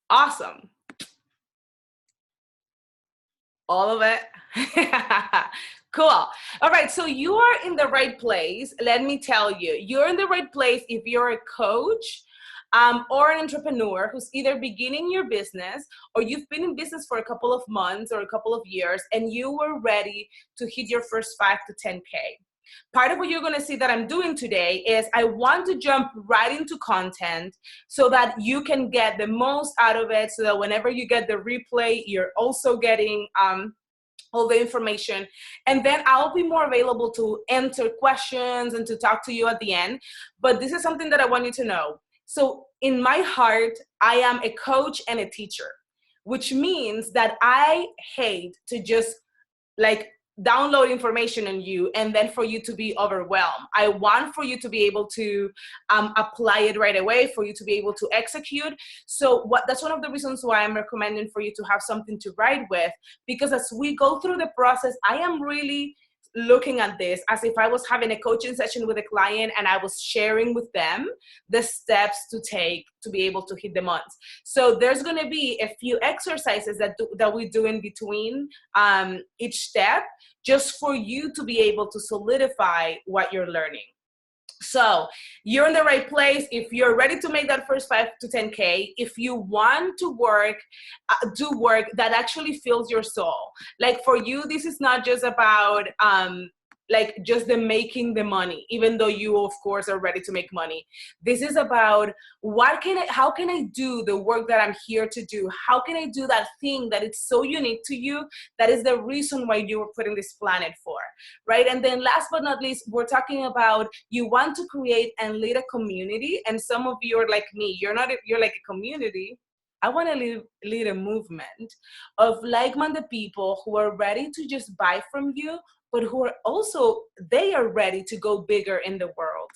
Awesome. All of it. Cool. All right. So you are in the right place. Let me tell you, you're in the right place if you're a coach or an entrepreneur who's either beginning your business or you've been in business for a couple of months or a couple of years and you were ready to hit your first 5 to 10K. Part of what you're going to see that I'm doing today is I want to jump right into content so that you can get the most out of it, so that whenever you get the replay, you're also getting all the information. And then I'll be more available to answer questions and to talk to you at the end. But this is something that I want you to know. So in my heart, I am a coach and a teacher, which means that I hate to just like download information on you and then for you to be overwhelmed. I want for you to be able to apply it right away, for you to be able to execute. So that's one of the reasons why I'm recommending for you to have something to write with, because as we go through the process, I am really looking at this as if I was having a coaching session with a client and I was sharing with them the steps to take to be able to hit the months. So there's going to be a few exercises that we do in between each step, just for you to be able to solidify what you're learning. So you're in the right place if you're ready to make that first 5 to 10K. If you want to work, do work that actually fills your soul. Like for you, this is not just about like just the making the money, even though you of course are ready to make money. This is about how can I do the work that I'm here to do? How can I do that thing that is so unique to you, that is the reason why you were put in this planet for, right? And then last but not least, we're talking about you want to create and lead a community. And some of you are like me, you're like a community. I want to lead a movement of like-minded people who are ready to just buy from you, but who are also, they are ready to go bigger in the world.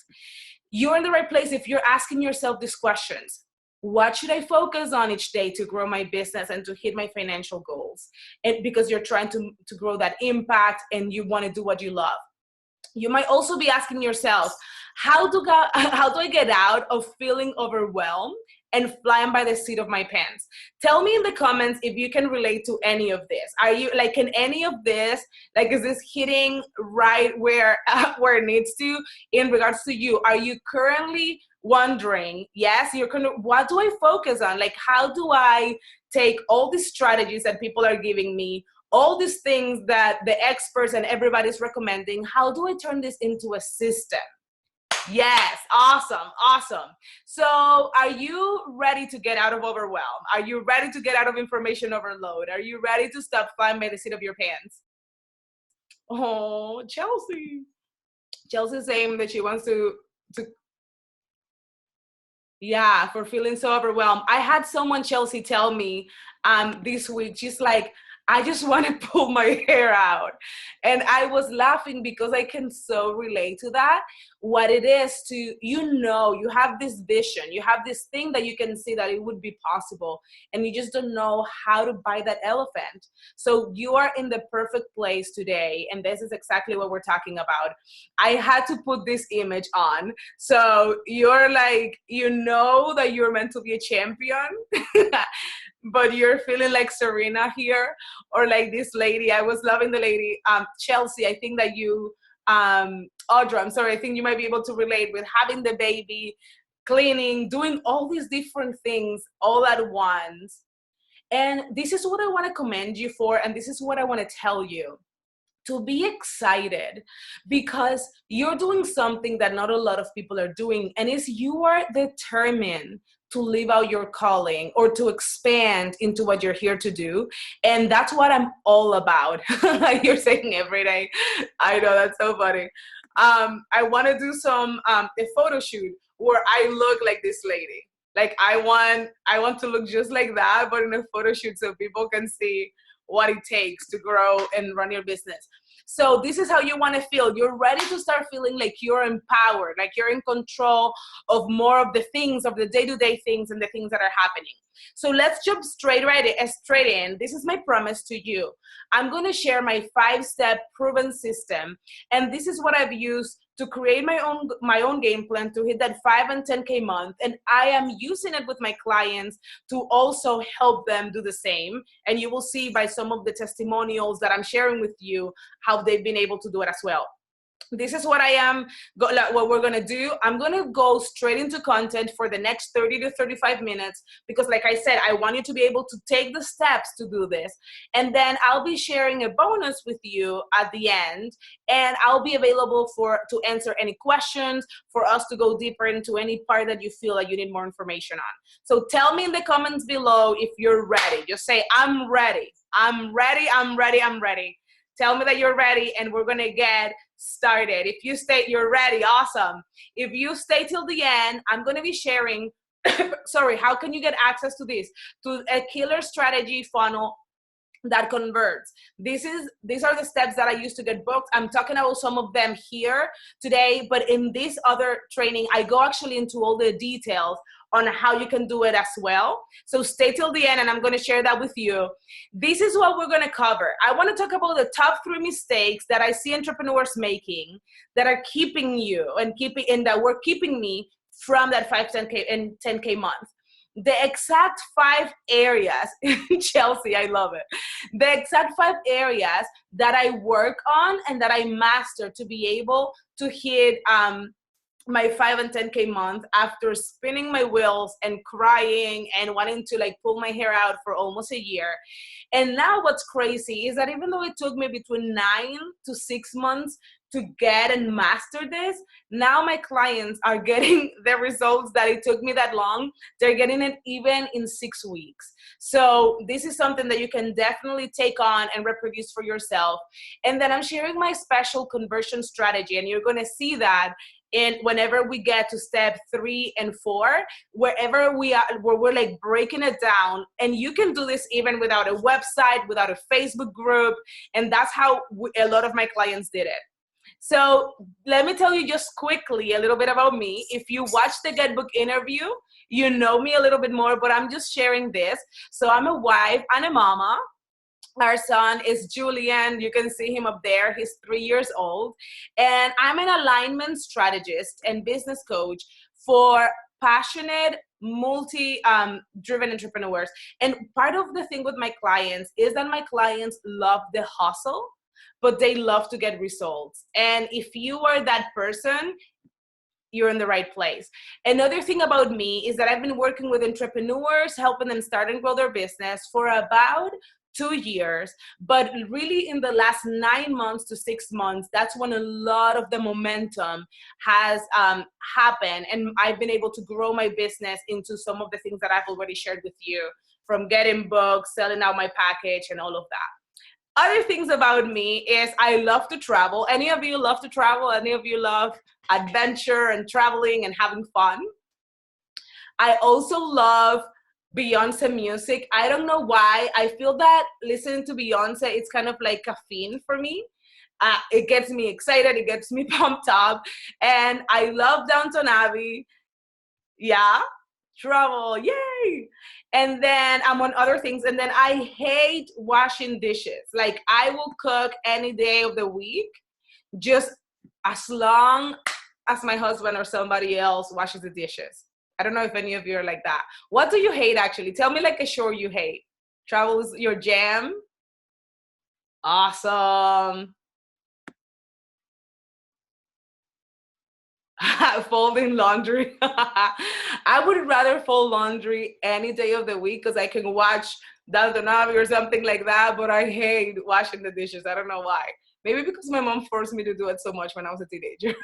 You're in the right place if you're asking yourself these questions. What should I focus on each day to grow my business and to hit my financial goals? And because you're trying to grow that impact and you want to do what you love. You might also be asking yourself, how do I get out of feeling overwhelmed and flying by the seat of my pants? Tell me in the comments if you can relate to any of this. Are you like, can any of this, like, is this hitting right where it needs to in regards to you? Are you currently wondering, yes, what do I focus on? Like, how do I take all these strategies that people are giving me, all these things that the experts and everybody's recommending, how do I turn this into a system? Yes, awesome. So are you ready to get out of overwhelm? Are you ready to get out of information overload? Are you ready to stop flying by the seat of your pants? Oh, Chelsea's saying that she wants to yeah, for feeling so overwhelmed. I had someone, Chelsea, tell me this week, she's like, I just want to pull my hair out. And I was laughing because I can so relate to that. What it is to, you have this vision, you have this thing that you can see that it would be possible, and you just don't know how to buy that elephant. So you are in the perfect place today. And this is exactly what we're talking about. I had to put this image on. So you're like, that you're meant to be a champion. But you're feeling like Serena here, or like this lady. I was loving the lady, Chelsea. I think that you, Audra, I'm sorry, I think you might be able to relate with having the baby, cleaning, doing all these different things all at once. And this is what I want to commend you for, and this is what I want to tell you. To be excited, because you're doing something that not a lot of people are doing, and is you are determined to live out your calling or to expand into what you're here to do. And that's what I'm all about. You're saying every day. I know, that's so funny. I want to do a photo shoot where I look like this lady. Like I want to look just like that, but in a photo shoot so people can see what it takes to grow and run your business. So this is how you want to feel. You're ready to start feeling like you're empowered, like you're in control of more of the things, of the day-to-day things and the things that are happening. So let's jump straight in. This is my promise to you. I'm going to share my 5-step proven system. And this is what I've used to create my own game plan to hit that 5 and 10K month. And I am using it with my clients to also help them do the same. And you will see by some of the testimonials that I'm sharing with you how they've been able to do it as well. This is what what we're gonna do. I'm gonna go straight into content for the next 30 to 35 minutes, because like I said, I want you to be able to take the steps to do this. And then I'll be sharing a bonus with you at the end, and I'll be available to answer any questions, for us to go deeper into any part that you feel like you need more information on. So tell me in the comments below if you're ready. Just say, I'm ready. I'm ready, I'm ready, I'm ready. Tell me that you're ready, and we're gonna get started. If you stay, you're ready, awesome. If you stay till the end, I'm gonna be sharing, sorry, how can you get access to this? To a killer strategy funnel that converts. These are the steps that I use to get booked. I'm talking about some of them here today, but in this other training, I go actually into all the details on how you can do it as well. So stay till the end, and I'm gonna share that with you. This is what we're gonna cover. I wanna talk about the top 3 mistakes that I see entrepreneurs making that are keeping you and that were keeping me from that 5, 10K and 10K month. The exact 5 areas, Chelsea, I love it. The exact 5 areas that I work on and that I master to be able to hit my 5 and 10K month after spinning my wheels and crying and wanting to like pull my hair out for almost a year. And now what's crazy is that even though it took me between 9 to 6 months to get and master this, now my clients are getting the results that it took me that long. They're getting it even in 6 weeks. So this is something that you can definitely take on and reproduce for yourself. And then I'm sharing my special conversion strategy, and you're gonna see that and whenever we get to step 3 and 4, wherever we are, where we're like breaking it down. And you can do this even without a website, without a Facebook group. And that's how a lot of my clients did it. So let me tell you just quickly a little bit about me. If you watch the Get Book interview, you know me a little bit more, but I'm just sharing this. So I'm a wife and a mama. Our son is Julian. You can see him up there. He's 3 years old. And I'm an alignment strategist and business coach for passionate, multi-driven entrepreneurs. And part of the thing with my clients is that my clients love the hustle, but they love to get results. And if you are that person, you're in the right place. Another thing about me is that I've been working with entrepreneurs, helping them start and grow their business for about 2 years, but really in the last 9 months to 6 months, that's when a lot of the momentum has happened. And I've been able to grow my business into some of the things that I've already shared with you, from getting books, selling out my package, and all of that. Other things about me is I love to travel. Any of you love to travel? Any of you love adventure and traveling and having fun? I also love Beyonce music. I don't know why. I feel that listening to Beyonce, it's kind of like caffeine for me. It gets me excited. It gets me pumped up. And I love Downton Abbey. Yeah, travel, yay. And then I'm on other things. And then I hate washing dishes. Like I will cook any day of the week, just as long as my husband or somebody else washes the dishes. I don't know if any of you are like that. What do you hate actually? Tell me like a chore you hate. Travel is your jam? Awesome. Folding laundry. I would rather fold laundry any day of the week because I can watch Downton Abbey or something like that, but I hate washing the dishes. I don't know why. Maybe because my mom forced me to do it so much when I was a teenager.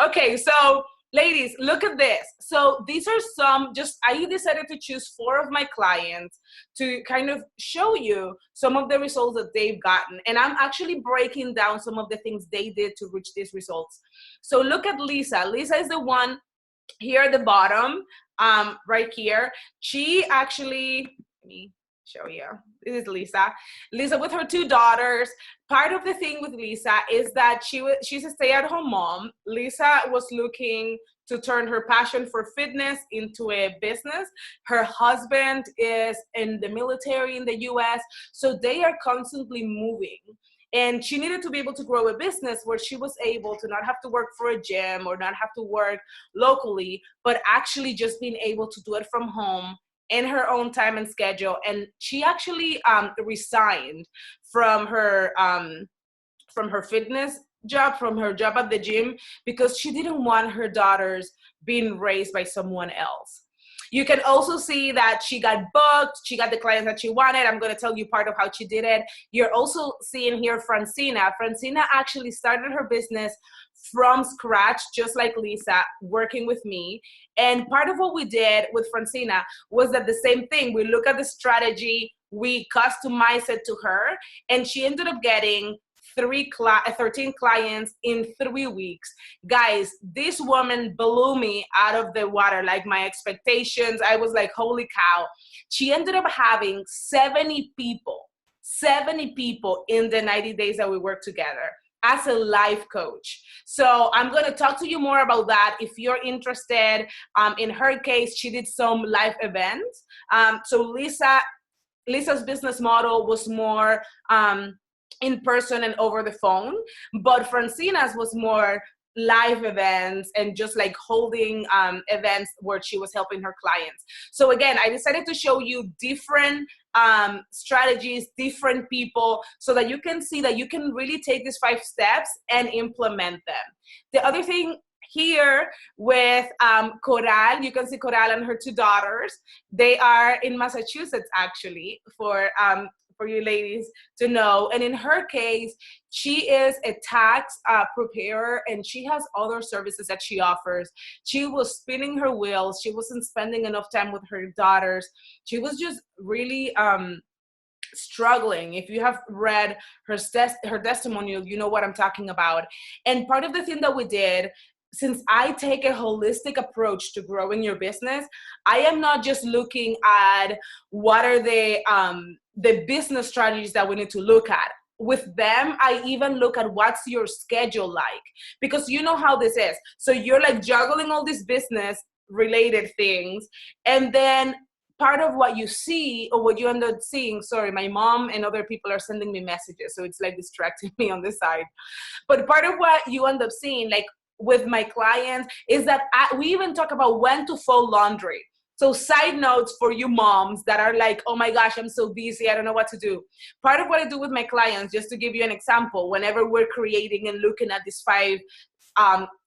Okay, so ladies, look at this. So these are I decided to choose 4 of my clients to kind of show you some of the results that they've gotten. And I'm actually breaking down some of the things they did to reach these results. So look at Lisa. Lisa is the one here at the bottom, right here. She actually, let me show you. This is Lisa. Lisa with her 2 daughters. Part of the thing with Lisa is that she's a stay-at-home mom. Lisa was looking to turn her passion for fitness into a business. Her husband is in the military in the US, so they are constantly moving. And she needed to be able to grow a business where she was able to not have to work for a gym or not have to work locally, but actually just being able to do it from home in her own time and schedule. And she actually resigned from her fitness job, from her job at the gym, because she didn't want her daughters being raised by someone else. You can also see that she got booked. She got the clients that she wanted. I'm going to tell you part of how she did it. You're also seeing here Francina. Francina actually started her business from scratch, just like Lisa, working with me. And part of what we did with Francina was that the same thing. We look at the strategy, we customized it to her, and she ended up getting 13 clients in 3 weeks. Guys, this woman blew me out of the water, like my expectations. I was like, holy cow. She ended up having 70 people in the 90 days that we worked together as a life coach. So I'm going to talk to you more about that if you're interested. In her case, she did some live events. So Lisa's business model was more in person and over the phone, but Francina's was more live events and just like holding events where she was helping her clients. So again, I decided to show you different strategies, different people, so that you can see that you can really take these 5 steps and implement them. The other thing here with Coral, you can see Coral and her 2 daughters. They are in Massachusetts, actually, for you ladies to know. And in her case, she is a tax preparer, and she has other services that she offers. She was spinning her wheels. She wasn't spending enough time with her daughters. She was just really struggling. If you have read her testimonial, you know what I'm talking about. And part of the thing that we did, since I take a holistic approach to growing your business, I am not just looking at what are the business strategies that we need to look at. With them, I even look at what's your schedule like, because you know how this is. So you're like juggling all these business related things, and then part of what you see, or what you end up seeing, sorry, my mom and other people are sending me messages, so it's like distracting me on this side. But part of what you end up seeing, like with my clients, is that we even talk about when to fold laundry. So side notes for you moms that are like, oh my gosh, I'm so busy, I don't know what to do. Part of what I do with my clients, just to give you an example, whenever we're creating and looking at these 5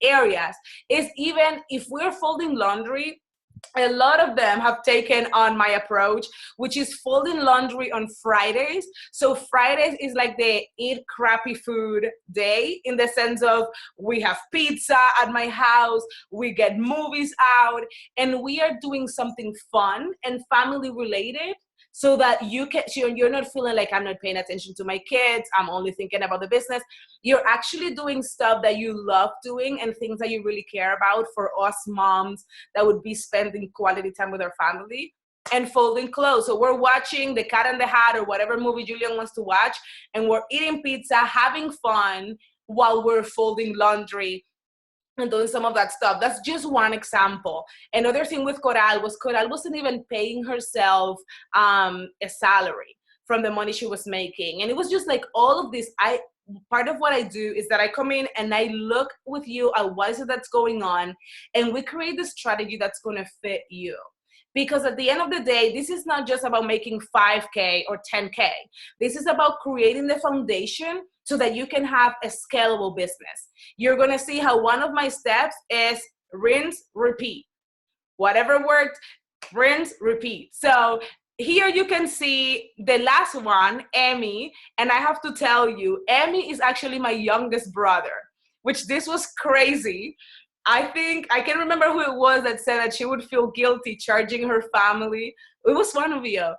areas, is even if we're folding laundry, a lot of them have taken on my approach, which is folding laundry on Fridays. So Fridays is like the eat crappy food day, in the sense of we have pizza at my house, we get movies out, and we are doing something fun and family related, so that you're not feeling like I'm not paying attention to my kids, I'm only thinking about the business. You're actually doing stuff that you love doing and things that you really care about. For us moms, that would be spending quality time with our family and folding clothes. So we're watching The Cat in the Hat or whatever movie Julian wants to watch, and we're eating pizza, having fun while we're folding laundry and doing some of that stuff. That's just one example. Another thing with Coral wasn't even paying herself a salary from the money she was making. And it was just like all of this. Part of what I do is that I come in and I look with you at what is it that's going on, and we create the strategy that's going to fit you. Because at the end of the day, this is not just about making 5K or 10K. This is about creating the foundation so that you can have a scalable business. You're going to see how one of my steps is rinse, repeat. Whatever worked, rinse, repeat. So here you can see the last one, Emmy. And I have to tell you, Emmy is actually my youngest brother, which this was crazy. I think, I can't remember who it was that said that she would feel guilty charging her family. It was one of you.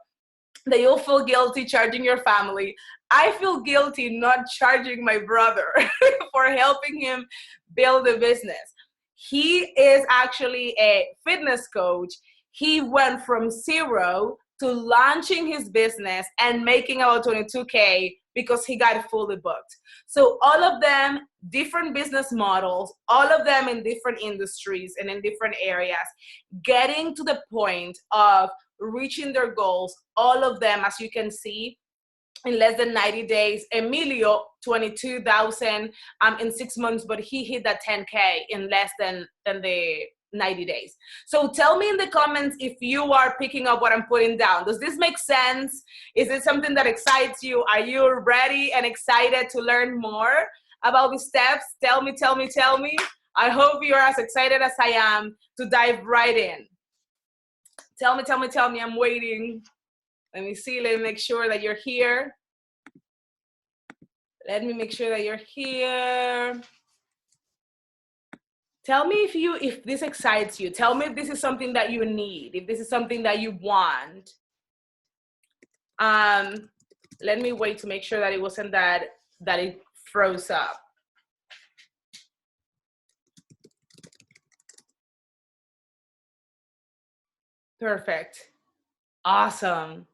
That you'll feel guilty charging your family. I feel guilty not charging my brother for helping him build a business. He is actually a fitness coach. He went from 0 to launching his business and making about 22K because he got fully booked. So all of them, different business models, all of them in different industries and in different areas, getting to the point of reaching their goals, all of them, as you can see, in less than 90 days. Emilio, 22,000 in 6 months, but he hit that 10K in less than the 90 days. So tell me in the comments if you are picking up what I'm putting down. Does this make sense? Is it something that excites you? Are you ready and excited to learn more about these steps? Tell me, tell me, tell me. I hope you're as excited as I am to dive right in. Tell me, tell me, tell me. I'm waiting. Let me see. Let me make sure that you're here. Let me make sure that you're here. Tell me if this excites you. Tell me if this is something that you need, if this is something that you want. Let me wait to make sure that it wasn't that it froze up. Perfect. Awesome.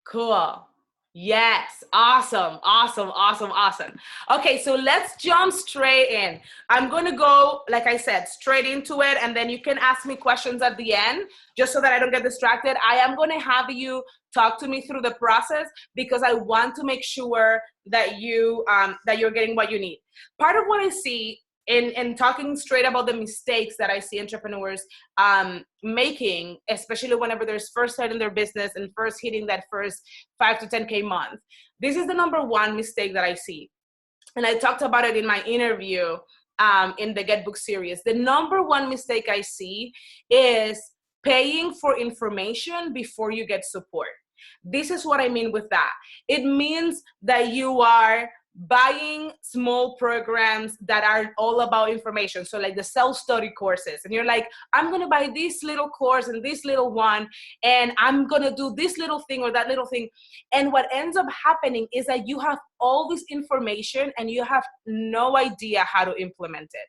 Cool. Yes. Awesome. Awesome. Awesome. Awesome. Okay, so let's jump straight in. I'm going to go, like I said, straight into it, and then you can ask me questions at the end, just so that I don't get distracted. I am going to have you talk to me through the process because I want to make sure that you're getting what you need. Part of what I see in talking straight about the mistakes that I see entrepreneurs making, especially whenever they're first starting their business and first hitting that first 5 to 10K month. This is the number one mistake that I see. And I talked about it in my interview in the Get Book series. The number one mistake I see is paying for information before you get support. This is what I mean with that. It means that you are buying small programs that are all about information. So like the self-study courses, and you're like, I'm going to buy this little course and this little one, and I'm going to do this little thing or that little thing. And what ends up happening is that you have all this information and you have no idea how to implement it.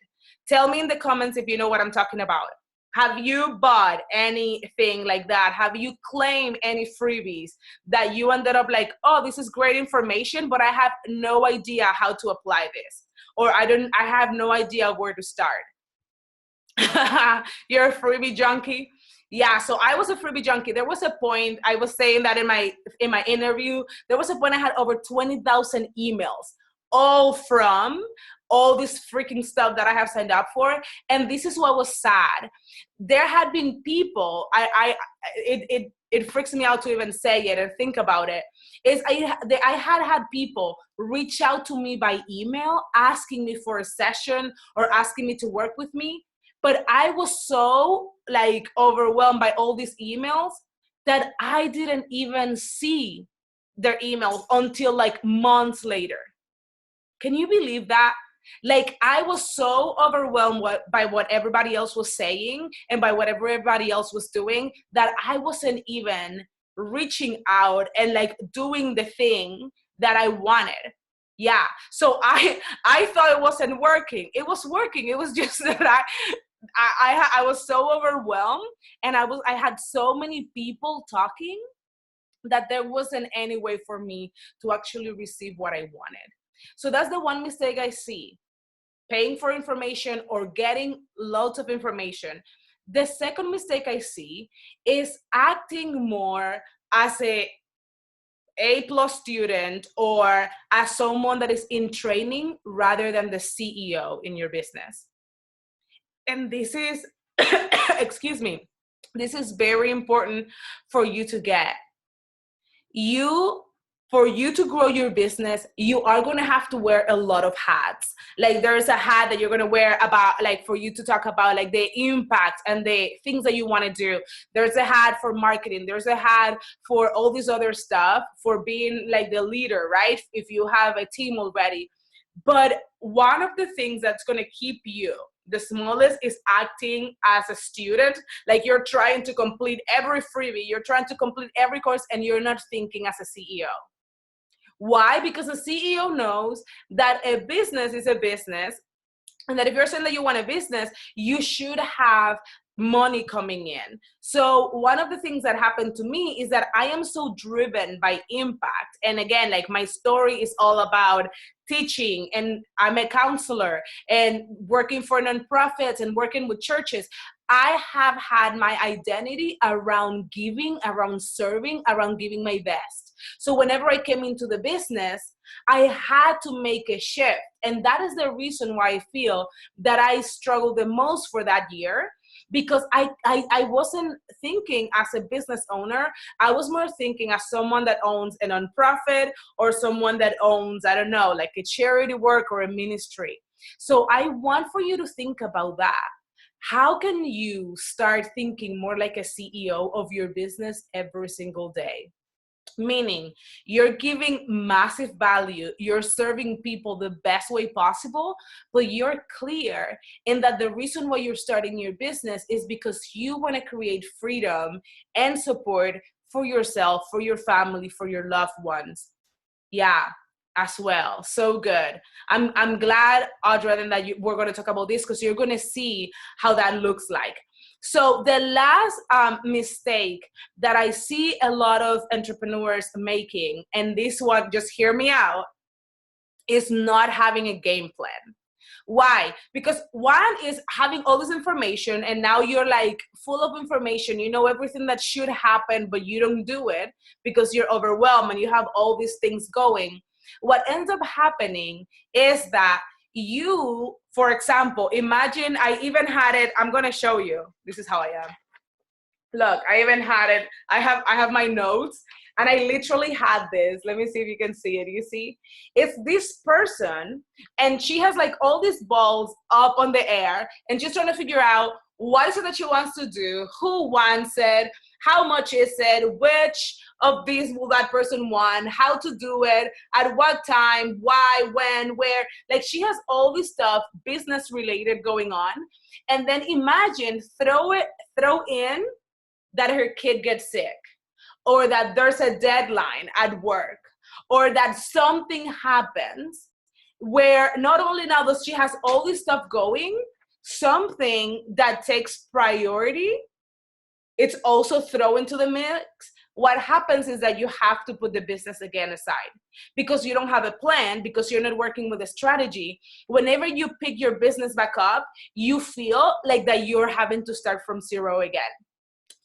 Tell me in the comments if you know what I'm talking about. Have you bought anything like that? Have you claimed any freebies that you ended up like, oh, this is great information, but I have no idea how to apply this? Or I have no idea where to start. You're a freebie junkie? Yeah, so I was a freebie junkie. There was a point, I was saying that in my interview, there was a point I had over 20,000 emails, all from all this freaking stuff that I have signed up for. And this is what was sad. There had been people, it freaks me out to even say it and think about it, is I had people reach out to me by email asking me for a session or asking me to work with me. But I was so like overwhelmed by all these emails that I didn't even see their emails until like months later. Can you believe that? Like I was so overwhelmed by what everybody else was saying and by what everybody else was doing that I wasn't even reaching out and like doing the thing that I wanted. Yeah. So I thought it wasn't working. It was working. It was just that I was so overwhelmed and I had so many people talking that there wasn't any way for me to actually receive what I wanted. So that's the one mistake I see, paying for information or getting loads of information. The second mistake I see is acting more as a A+ student or as someone that is in training rather than the CEO in your business. And this is, excuse me, this is very important for you to get. For you to grow your business, you are going to have to wear a lot of hats. Like there's a hat that you're going to wear about, like for you to talk about like the impact and the things that you want to do. There's a hat for marketing. There's a hat for all this other stuff, for being like the leader, right? If you have a team already. But one of the things that's going to keep you the smallest is acting as a student, like you're trying to complete every freebie, you're trying to complete every course, and you're not thinking as a CEO. Why? Because a CEO knows that a business is a business, and that if you're saying that you want a business, you should have money coming in. So one of the things that happened to me is that I am so driven by impact. And again, like my story is all about teaching, and I'm a counselor and working for nonprofits and working with churches. I have had my identity around giving, around serving, around giving my best. So whenever I came into the business, I had to make a shift. And that is the reason why I feel that I struggled the most for that year, because I wasn't thinking as a business owner. I was more thinking as someone that owns a nonprofit or someone that owns, I don't know, like a charity work or a ministry. So I want for you to think about that. How can you start thinking more like a CEO of your business every single day? Meaning, you're giving massive value, you're serving people the best way possible, but you're clear in that the reason why you're starting your business is because you want to create freedom and support for yourself, for your family, for your loved ones. Yeah, as well. So good. I'm glad, Audra, that we're going to talk about this, because you're going to see how that looks like. So the last mistake that I see a lot of entrepreneurs making, and this one, just hear me out, is not having a game plan. Why? Because one is having all this information, and now you're like full of information. You know everything that should happen, but you don't do it because you're overwhelmed and you have all these things going. What ends up happening is that you, for example, imagine, I even had it, I'm going to show you. This is how I am. Look, I even had it. I have my notes, and I literally had this. Let me see if you can see it. You see? It's this person, and she has like all these balls up on the air, and she's trying to figure out what is it that she wants to do, who wants it, how much is it, which of these will that person want, how to do it, at what time, why, when, where. Like, she has all this stuff business related going on. And then imagine, throw in that her kid gets sick, or that there's a deadline at work, or that something happens where not only now does she has all this stuff going, something that takes priority, it's also thrown into the mix. What happens is that you have to put the business again aside because you don't have a plan, because you're not working with a strategy. Whenever you pick your business back up, you feel like that you're having to start from zero again.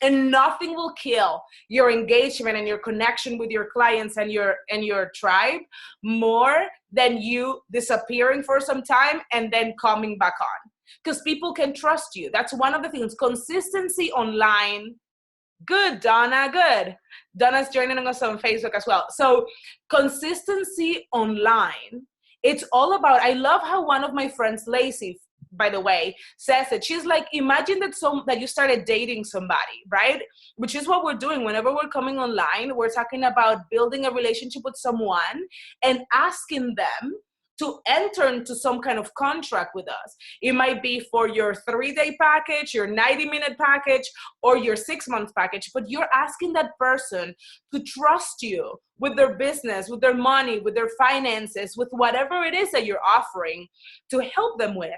And nothing will kill your engagement and your connection with your clients and your tribe more than you disappearing for some time and then coming back on. Because people can trust you. That's one of the things. Consistency online. Good, Donna, good. Donna's joining us on Facebook as well. So consistency online, it's all about, I love how one of my friends, Lacey, by the way, says it. She's like, imagine that you started dating somebody, right? Which is what we're doing. Whenever we're coming online, we're talking about building a relationship with someone and asking them to enter into some kind of contract with us. It might be for your 3-day package, your 90-minute package, or your 6-month package, but you're asking that person to trust you with their business, with their money, with their finances, with whatever it is that you're offering to help them with.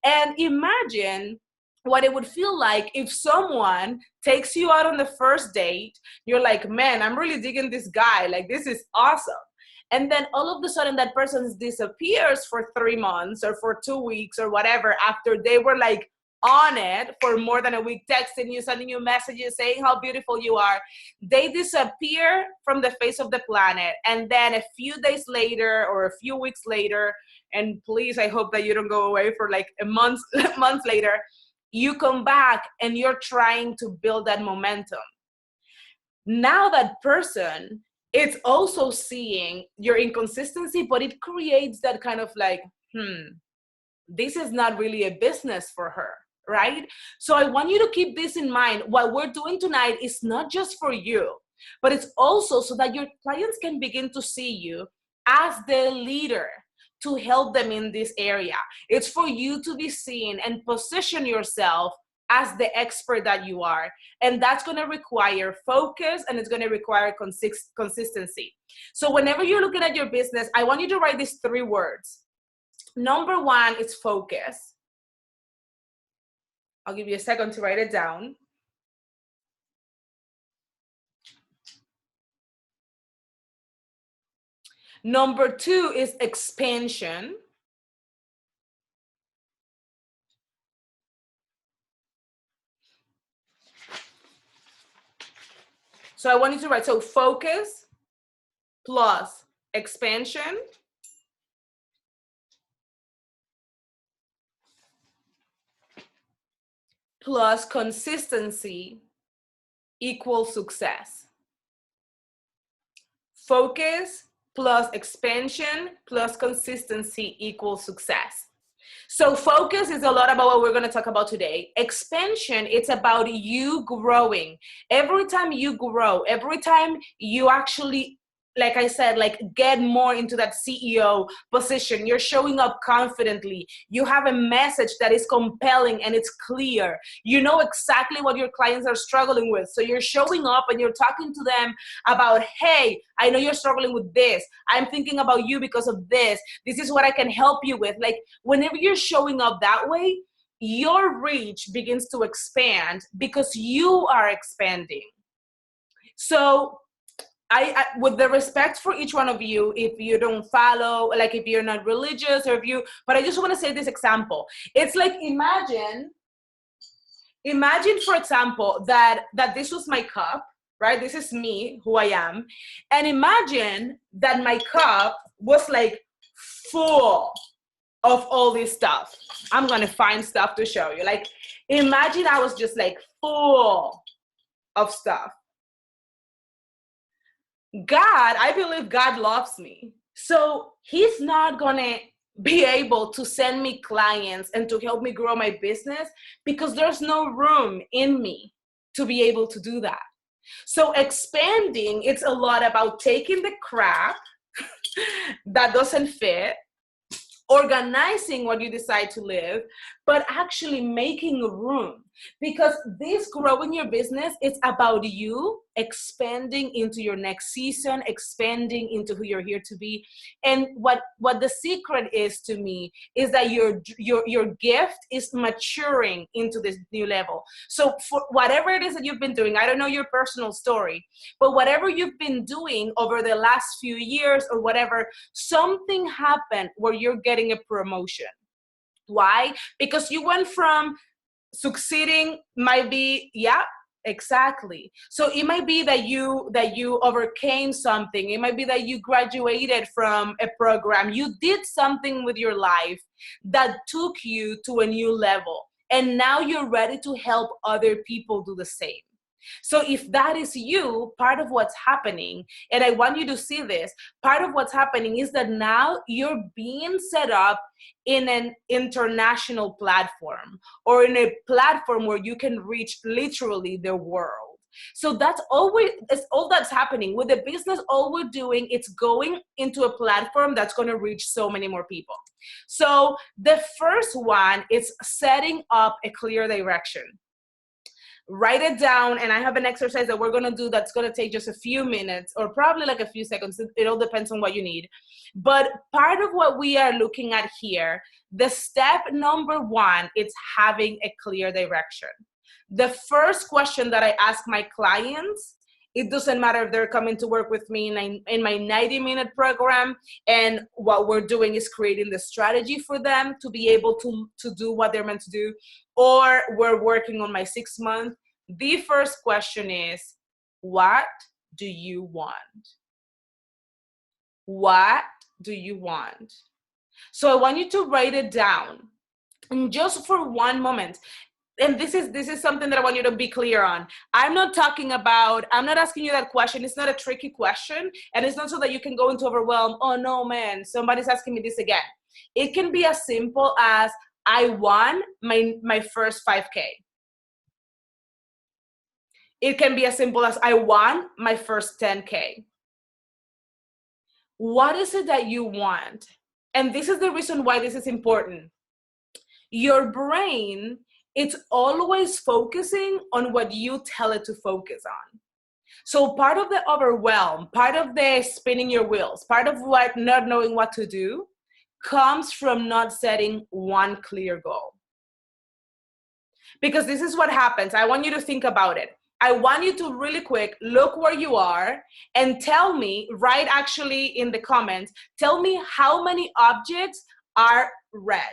And imagine what it would feel like if someone takes you out on the first date. You're like, man, I'm really digging this guy. Like, this is awesome. And then all of a sudden that person disappears for 3 months or for 2 weeks or whatever, after they were like on it for more than a week, texting you, sending you messages, saying how beautiful you are. They disappear from the face of the planet. And then a few days later or a few weeks later, and please, I hope that you don't go away for like a month, months later, you come back and you're trying to build that momentum. Now that person, it's also seeing your inconsistency, but it creates that kind of like, this is not really a business for her, right? So I want you to keep this in mind. What we're doing tonight is not just for you, but it's also so that your clients can begin to see you as the leader to help them in this area. It's for you to be seen and position yourself as the expert that you are. And that's going to require focus, and it's going to require consistency. So whenever you're looking at your business, I want you to write these 3 words. Number 1 is focus. I'll give you a second to write it down. Number 2 is expansion. So I want you to write, so focus plus expansion plus consistency equals success. Focus plus expansion plus consistency equals success. So focus is a lot about what we're going to talk about today. Expansion, it's about you growing. Every time you grow, every time you actually, like I said, like get more into that CEO position, you're showing up confidently. You have a message that is compelling and it's clear. You know exactly what your clients are struggling with. So you're showing up and you're talking to them about, hey, I know you're struggling with this. I'm thinking about you because of this. This is what I can help you with. Like whenever you're showing up that way, your reach begins to expand because you are expanding. So I, with the respect for each one of you, if you don't follow, like if you're not religious or if you, but I just want to say this example. It's like, imagine for example, that this was my cup, right? This is me, who I am. And imagine that my cup was like full of all this stuff. I'm going to find stuff to show you. Like, imagine I was just like full of stuff. God, I believe God loves me. So he's not going to be able to send me clients and to help me grow my business because there's no room in me to be able to do that. So expanding, it's a lot about taking the crap that doesn't fit, organizing what you decide to live, but actually making room. Because this growing your business, it's about you expanding into your next season, expanding into who you're here to be. And what the secret is to me is that your gift is maturing into this new level. So for whatever it is that you've been doing, I don't know your personal story, but whatever you've been doing over the last few years or whatever, something happened where you're getting a promotion. Why? Because you went from succeeding, might be, yeah, exactly. So it might be that you overcame something. It might be that you graduated from a program. You did something with your life that took you to a new level. And now you're ready to help other people do the same. So if that is you, part of what's happening, and I want you to see this, part of what's happening is that now you're being set up in an international platform or in a platform where you can reach literally the world. So that's all that's happening with the business. All we're doing, it's going into a platform that's going to reach so many more people. So the first one is setting up a clear direction. Write it down, and I have an exercise that we're going to do that's going to take just a few minutes or probably like a few seconds. It all depends on what you need. But part of what we are looking at here, the step number one, it's having a clear direction. The first question that I ask my clients, it doesn't matter if they're coming to work with me in my 90-minute program, and what we're doing is creating the strategy for them to be able to do what they're meant to do, or we're working on my 6-month. The first question is, what do you want? What do you want? So I want you to write it down, and just for one moment. And this is something that I want you to be clear on. I'm not asking you that question. It's not a tricky question. And it's not so that you can go into overwhelm. Oh no, man, somebody's asking me this again. It can be as simple as, I won my first 5K. It can be as simple as, I won my first 10K. What is it that you want? And this is the reason why this is important. Your brain, it's always focusing on what you tell it to focus on. So part of the overwhelm, part of the spinning your wheels, part of what not knowing what to do comes from not setting one clear goal. Because this is what happens. I want you to think about it. I want you to really quick look where you are and tell me, write actually in the comments, tell me how many objects are red.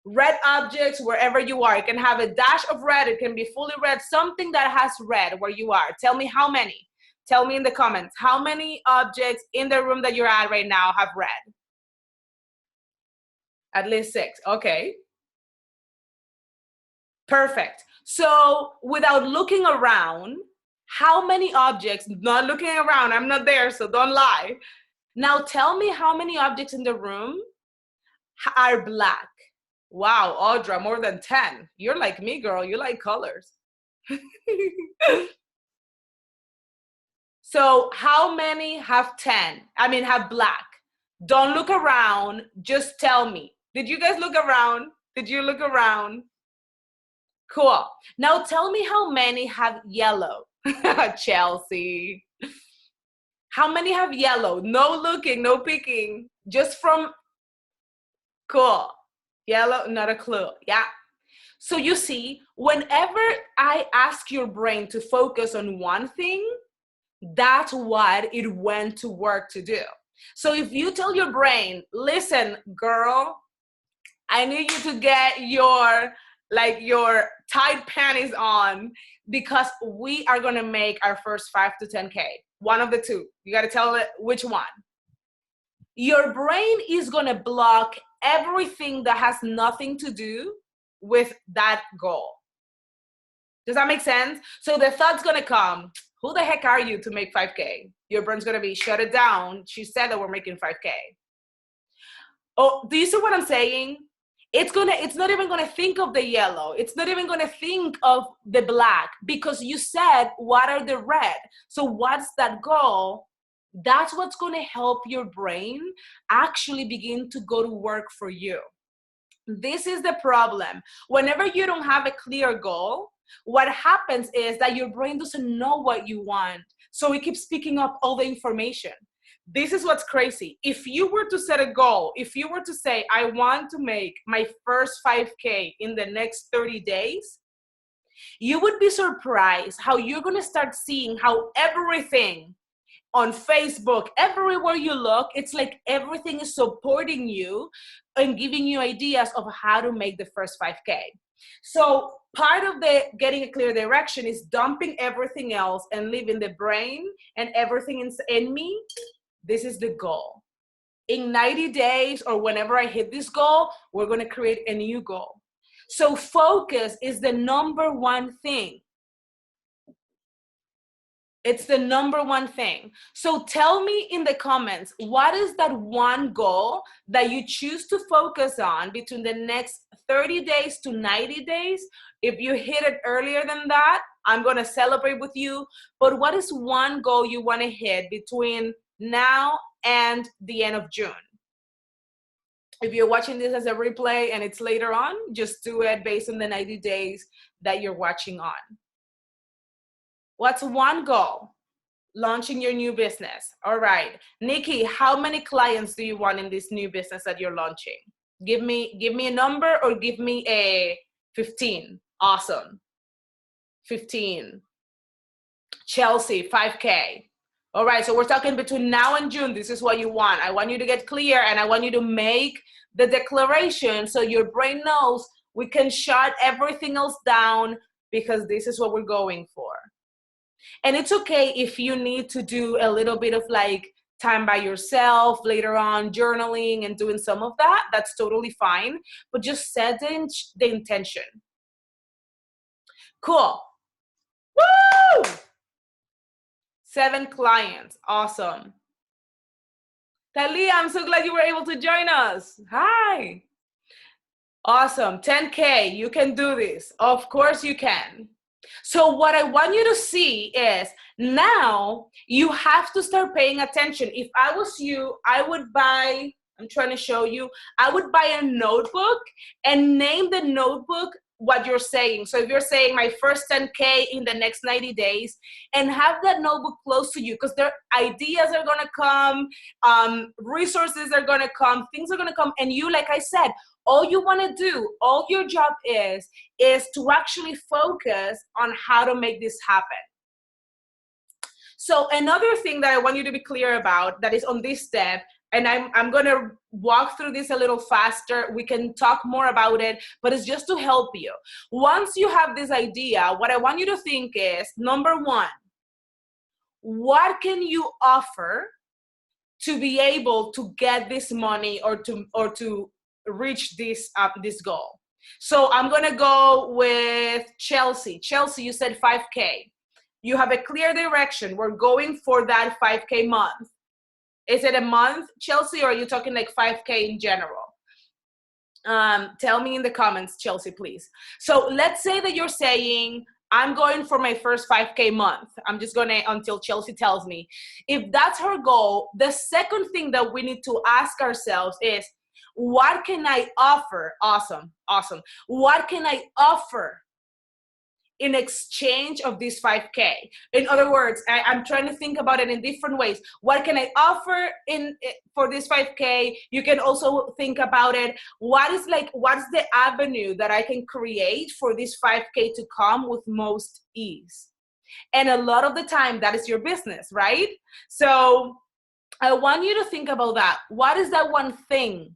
Red objects wherever you are. It can have a dash of red. It can be fully red. Something that has red where you are. Tell me how many. Tell me in the comments, how many objects in the room that you're at right now have red? At least 6. Okay. Perfect. So without looking around, how many objects, not looking around, I'm not there, so don't lie. Now tell me how many objects in the room are black. Wow, Audra, more than 10. You're like me, girl. You like colors. So how many have 10? I mean, have black? Don't look around. Just tell me. Did you guys look around? Did you look around? Cool. Now tell me how many have yellow. Chelsea. How many have yellow? No looking, no peeking. Just from, cool. Yellow, not a clue. Yeah. So you see, whenever I ask your brain to focus on one thing, that's what it went to work to do. So if you tell your brain, listen, girl, I need you to get your tight panties on because we are going to make our first 5 to 10K. One of the two. You got to tell it which one. Your brain is going to block everything that has nothing to do with that goal. Does that make sense? So the thought's going to come, who the heck are you to make 5K? Your brain's going to be, shut it down. She said that we're making 5K. Oh, do you see what I'm saying? It's not even gonna think of the yellow. It's not even gonna think of the black because you said, what are the red? So what's that goal? That's what's gonna help your brain actually begin to go to work for you. This is the problem. Whenever you don't have a clear goal, what happens is that your brain doesn't know what you want. So it keeps picking up all the information. This is what's crazy. If you were to set a goal, if you were to say, I want to make my first 5K in the next 30 days, you would be surprised how you're going to start seeing how everything on Facebook, everywhere you look, it's like everything is supporting you and giving you ideas of how to make the first 5K. So part of the getting a clear direction is dumping everything else and leaving the brain and everything in me. This is the goal. In 90 days or whenever I hit this goal, we're going to create a new goal. So focus is the number one thing. It's the number one thing. So tell me in the comments, what is that one goal that you choose to focus on between the next 30 days to 90 days? If you hit it earlier than that, I'm going to celebrate with you. But what is one goal you want to hit between now and the end of June? If you're watching this as a replay and it's later on, just do it based on the 90 days that you're watching on. What's one goal? Launching your new business. All right. Nikki, how many clients do you want in this new business that you're launching? Give me a number or give me a 15. Awesome. 15. Chelsea, 5K. All right, so we're talking between now and June. This is what you want. I want you to get clear and I want you to make the declaration so your brain knows we can shut everything else down because this is what we're going for. And it's okay if you need to do a little bit of like time by yourself later on, journaling and doing some of that. That's totally fine, but just set the intention. Cool. Woo! 7 clients. Awesome. Talia, I'm so glad you were able to join us. Hi. Awesome. 10K. You can do this. Of course you can. So what I want you to see is now you have to start paying attention. If I was you, I would buy, I'm trying to show you, I would buy a notebook and name the notebook what you're saying. So if you're saying my first 10K in the next 90 days, and have that notebook close to you because their ideas are going to come, resources are going to come, things are going to come. And you, like I said, all you want to do, all your job is to actually focus on how to make this happen. So another thing that I want you to be clear about that is on this step, and I'm going to walk through this a little faster. We can talk more about it, but it's just to help you. Once you have this idea, what I want you to think is, number one, what can you offer to be able to get this money or to reach this goal? So I'm gonna go with Chelsea. Chelsea, you said 5K. You have a clear direction. We're going for that 5K month. Is it a month, Chelsea, or are you talking like 5K in general? Tell me in the comments, Chelsea, please. So let's say that you're saying, I'm going for my first 5K month. I'm just going to, until Chelsea tells me. If that's her goal, the second thing that we need to ask ourselves is, what can I offer? Awesome. What can I offer in exchange of this 5K? In other words, I'm trying to think about it in different ways. What can I offer for this 5K? You can also think about it, what's the avenue that I can create for this 5K to come with most ease? And a lot of the time, that is your business, right? So I want you to think about that. What is that one thing?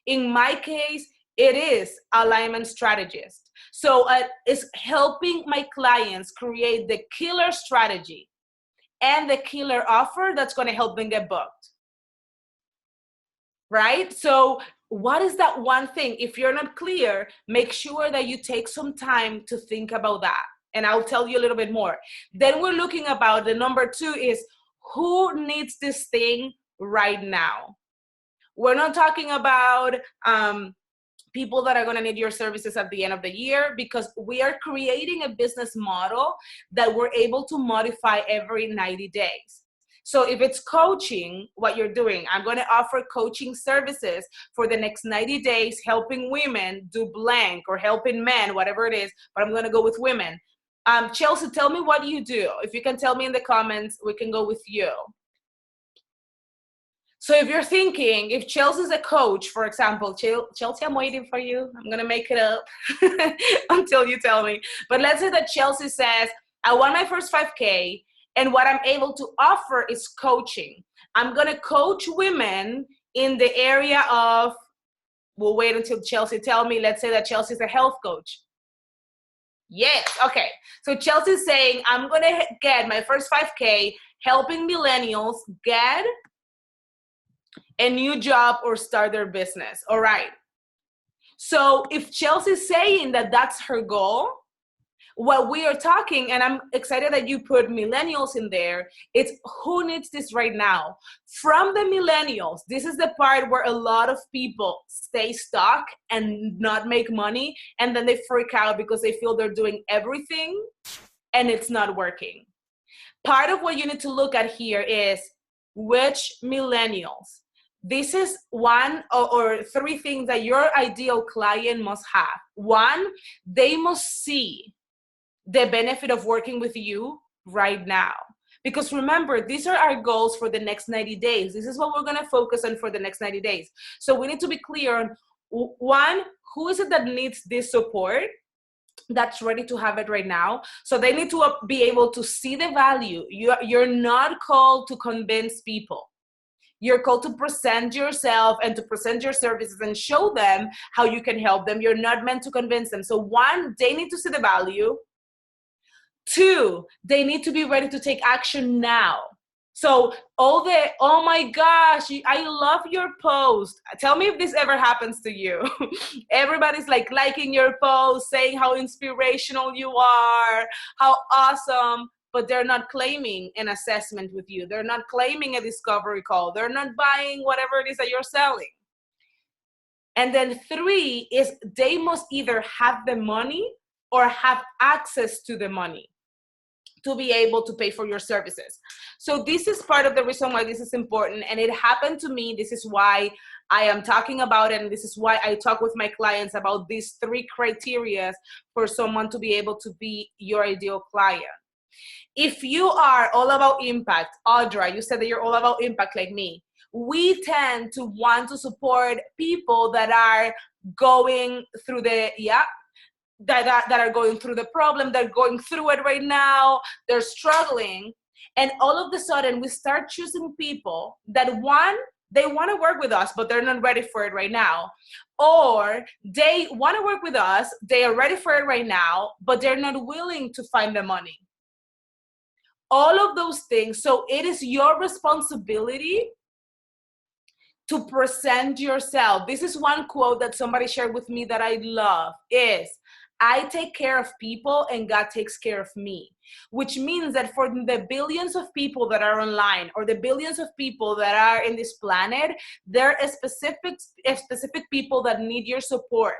In my case, it is alignment strategist. So it's helping my clients create the killer strategy and the killer offer that's going to help them get booked. Right? So what is that one thing? If you're not clear, make sure that you take some time to think about that. And I'll tell you a little bit more. Then we're looking about the number 2 is, who needs this thing right now? We're not talking about people that are going to need your services at the end of the year, because we are creating a business model that we're able to modify every 90 days. So if it's coaching, what you're doing, I'm going to offer coaching services for the next 90 days, helping women do blank, or helping men, whatever it is, but I'm going to go with women. Chelsea, tell me what you do. If you can tell me in the comments, we can go with you. So if you're thinking, if Chelsea's a coach, for example, Chelsea, I'm waiting for you. I'm going to make it up until you tell me. But let's say that Chelsea says, I want my first 5K, and what I'm able to offer is coaching. I'm going to coach women in the area of, we'll wait until Chelsea tell me. Let's say that Chelsea's a health coach. Yes, okay. So Chelsea's saying, I'm going to get my first 5K helping millennials get a new job or start their business. All right. So if Chelsea's saying that that's her goal, what we are talking, and I'm excited that you put millennials in there, it's who needs this right now. From the millennials, this is the part where a lot of people stay stuck and not make money, and then they freak out because they feel they're doing everything and it's not working. Part of what you need to look at here is which millennials. This is one or 3 things that your ideal client must have. 1, they must see the benefit of working with you right now. Because remember, these are our goals for the next 90 days. This is what we're going to focus on for the next 90 days. So we need to be clear on, 1, who is it that needs this support, that's ready to have it right now. So they need to be able to see the value. You're not called to convince people. You're called to present yourself and to present your services and show them how you can help them. You're not meant to convince them. So 1, they need to see the value. 2, they need to be ready to take action now. So oh my gosh, I love your post. Tell me if this ever happens to you. Everybody's like liking your post, saying how inspirational you are, how awesome. But they're not claiming an assessment with you. They're not claiming a discovery call. They're not buying whatever it is that you're selling. And then 3 is they must either have the money or have access to the money to be able to pay for your services. So this is part of the reason why this is important. And it happened to me. This is why I am talking about it. And this is why I talk with my clients about these 3 criteria for someone to be able to be your ideal client. If you are all about impact, Audra, you said that you're all about impact like me. We tend to want to support people that are going through that are going through the problem, they're going through it right now, they're struggling. And all of a sudden we start choosing people that, 1, they want to work with us, but they're not ready for it right now. Or they want to work with us, they are ready for it right now, but they're not willing to find the money. all of those things. So it is your responsibility to present yourself. This is one quote that somebody shared with me that I love is, I take care of people and God takes care of me, which means that for the billions of people that are online or the billions of people that are in this planet, there are specific people that need your support.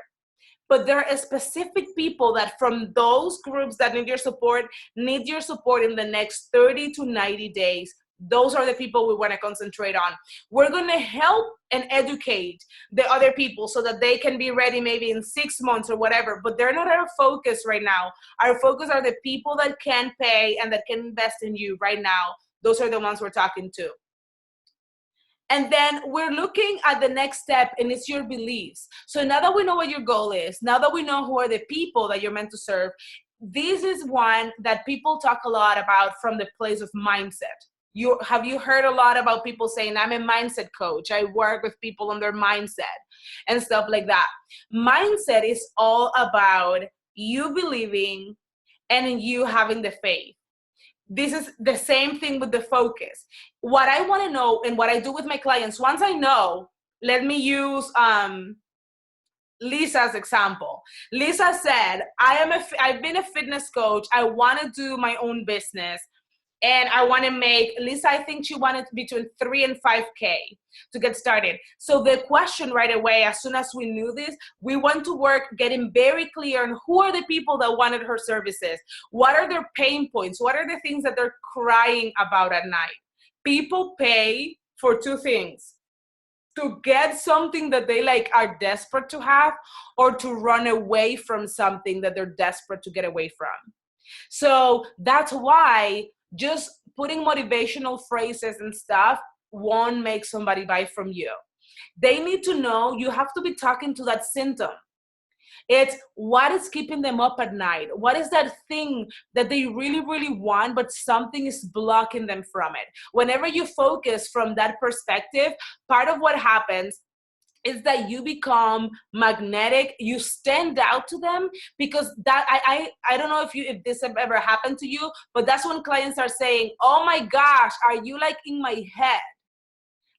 But there are specific people that from those groups that need your support in the next 30 to 90 days. Those are the people we want to concentrate on. We're going to help and educate the other people so that they can be ready maybe in 6 months or whatever, but they're not our focus right now. Our focus are the people that can pay and that can invest in you right now. Those are the ones we're talking to. And then we're looking at the next step, and it's your beliefs. So now that we know what your goal is, now that we know who are the people that you're meant to serve, this is one that people talk a lot about from the place of mindset. Have you heard a lot about people saying, I'm a mindset coach, I work with people on their mindset and stuff like that. Mindset is all about you believing and you having the faith. This is the same thing with the focus. What I want to know and what I do with my clients, once I know, let me use Lisa's example. Lisa said, I've been a fitness coach. I want to do my own business. And I want to make, Lisa, I think she wanted between 3 and 5K to get started. So the question right away, as soon as we knew this, we went to work getting very clear on who are the people that wanted her services. What are their pain points? What are the things that they're crying about at night? People pay for 2 things: to get something that they like are desperate to have, or to run away from something that they're desperate to get away from. So that's why just putting motivational phrases and stuff won't make somebody buy from you. They need to know, you have to be talking to that symptom. It's what is keeping them up at night. What is that thing that they really, really want, but something is blocking them from it? Whenever you focus from that perspective, part of what happens is that you become magnetic. You stand out to them, because that I don't know if this have ever happened to you, but that's when clients are saying, oh my gosh, are you like in my head?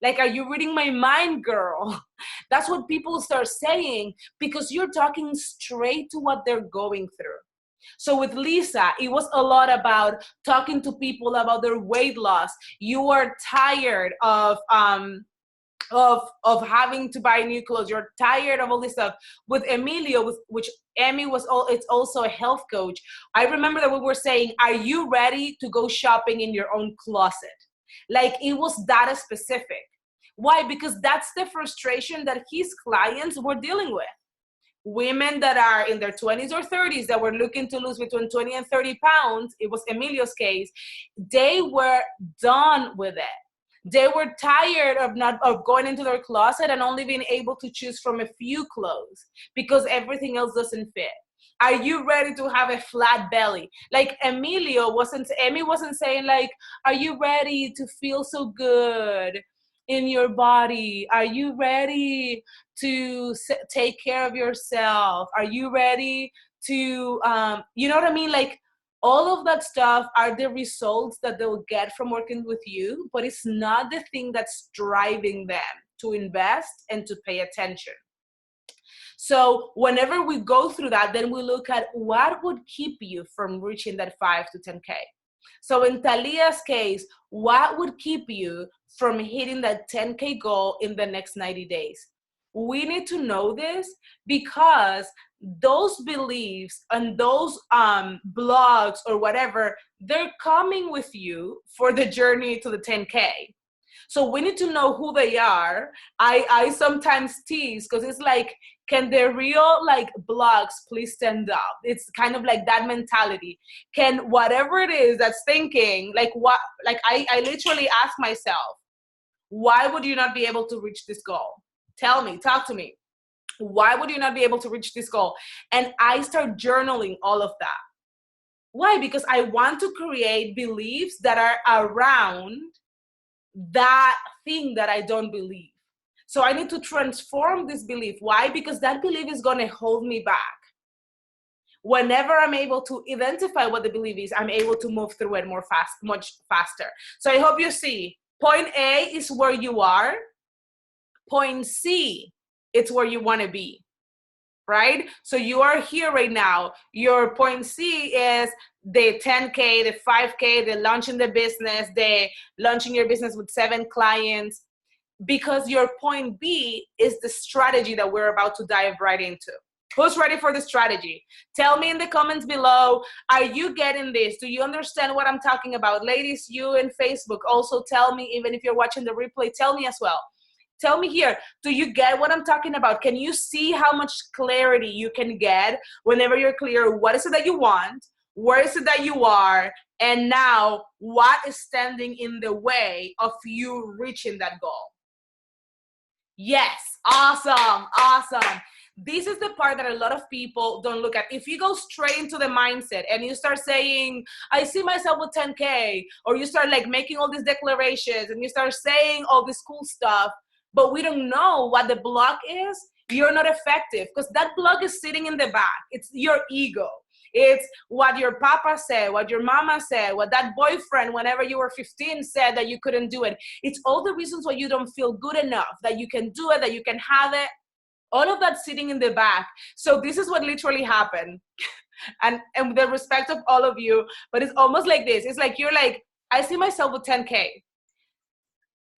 Like, are you reading my mind, girl? That's what people start saying, because you're talking straight to what they're going through. So with Lisa, it was a lot about talking to people about their weight loss. You are tired of having to buy new clothes. You're tired of all this stuff. With Emilio, which Emmy it's also a health coach. I remember that we were saying, are you ready to go shopping in your own closet? Like, it was that specific. Why? Because that's the frustration that his clients were dealing with. Women that are in their 20s or 30s that were looking to lose between 20 and 30 pounds, it was Emilio's case, they were done with it. They were tired of going into their closet and only being able to choose from a few clothes because everything else doesn't fit. Are you ready to have a flat belly? Like Emmy wasn't saying like, are you ready to feel so good in your body? Are you ready to take care of yourself? Are you ready to, you know what I mean? Like, all of that stuff are the results that they'll get from working with you, but it's not the thing that's driving them to invest and to pay attention. So whenever we go through that, then we look at what would keep you from reaching that 5 to 10K. So in Talia's case, what would keep you from hitting that 10K goal in the next 90 days? We need to know this, because those beliefs and those blogs or whatever, they're coming with you for the journey to the 10K. So we need to know who they are. I sometimes tease, because it's like, can the real like blogs please stand up? It's kind of like that mentality. Can whatever it is that's thinking, like what, like I literally ask myself, why would you not be able to reach this goal? Tell me, talk to me. Why would you not be able to reach this goal? And I start journaling all of that. Why? Because I want to create beliefs that are around that thing that I don't believe. So I need to transform this belief. Why? Because that belief is going to hold me back. whenever I'm able to identify what the belief is, I'm able to move through it much faster. So I hope you see, point A is where you are. Point C, it's where you want to be, right? So you are here right now. Your point C is the 10K, the 5K, the launching the business, the launching your business with 7 clients, because your point B is the strategy that we're about to dive right into. Who's ready for the strategy? Tell me in the comments below, are you getting this? Do you understand what I'm talking about? Ladies, you in Facebook, also tell me, even if you're watching the replay, tell me as well. Tell me here, do you get what I'm talking about? Can you see how much clarity you can get whenever you're clear? What is it that you want? Where is it that you are? And now, what is standing in the way of you reaching that goal? Yes, awesome, awesome. This is the part that a lot of people don't look at. If you go straight into the mindset and you start saying, I see myself with 10K, or you start like making all these declarations and you start saying all this cool stuff, but we don't know what the block is, you're not effective, because that block is sitting in the back. It's your ego. It's what your papa said, what your mama said, what that boyfriend, whenever you were 15, said that you couldn't do it. It's all the reasons why you don't feel good enough, that you can do it, that you can have it. All of that sitting in the back. So this is what literally happened. and with the respect of all of you, but it's almost like this. It's like, you're like, I see myself with 10K.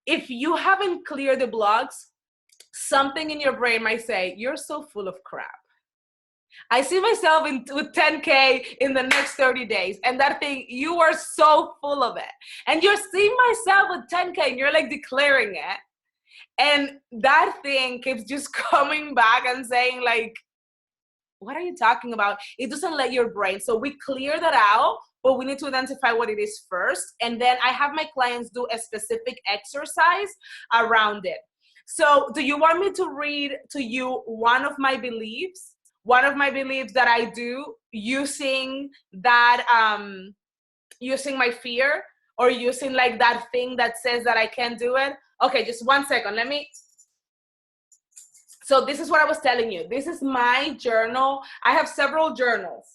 If you haven't cleared the blocks, something in your brain might say, you're so full of crap. I see myself with 10K in the next 30 days. And that thing, you are so full of it. And you're seeing myself with 10K and you're like declaring it. And that thing keeps just coming back and saying like, what are you talking about? It doesn't let your brain. So we clear that out, but we need to identify what it is first. And then I have my clients do a specific exercise around it. So do you want me to read to you one of my beliefs? One of my beliefs that I do using that, using my fear, or using like that thing that says that I can't do it? Okay, just 1 second. Let me. So this is what I was telling you. This is my journal. I have several journals.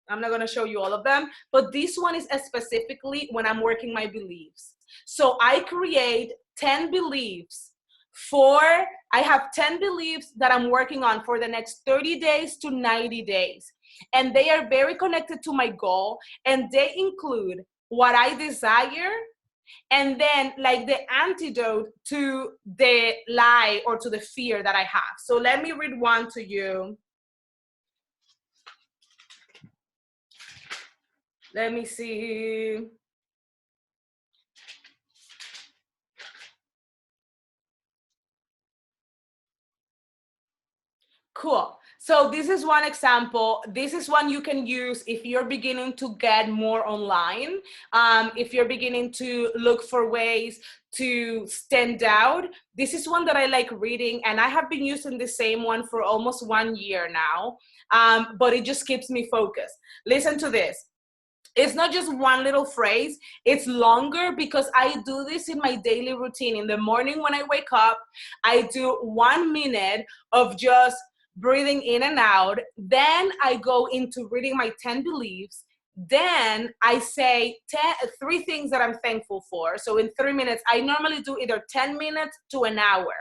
I'm not going to show you all of them, but this one is specifically when I'm working my beliefs. So I create 10 beliefs I have 10 beliefs that I'm working on for the next 30 days to 90 days. And they are very connected to my goal. And they include what I desire, and then like the antidote to the lie or to the fear that I have. So let me read one to you. Let me see. Cool. So this is one example. This is one you can use if you're beginning to get more online, if you're beginning to look for ways to stand out. This is one that I like reading, and I have been using the same one for almost 1 year now, but it just keeps me focused. Listen to this. It's not just one little phrase, it's longer, because I do this in my daily routine. In the morning when I wake up, I do 1 minute of just breathing in and out. Then I go into reading my 10 beliefs. Then I say 3 things that I'm thankful for. So in 3 minutes, I normally do either 10 minutes to an hour,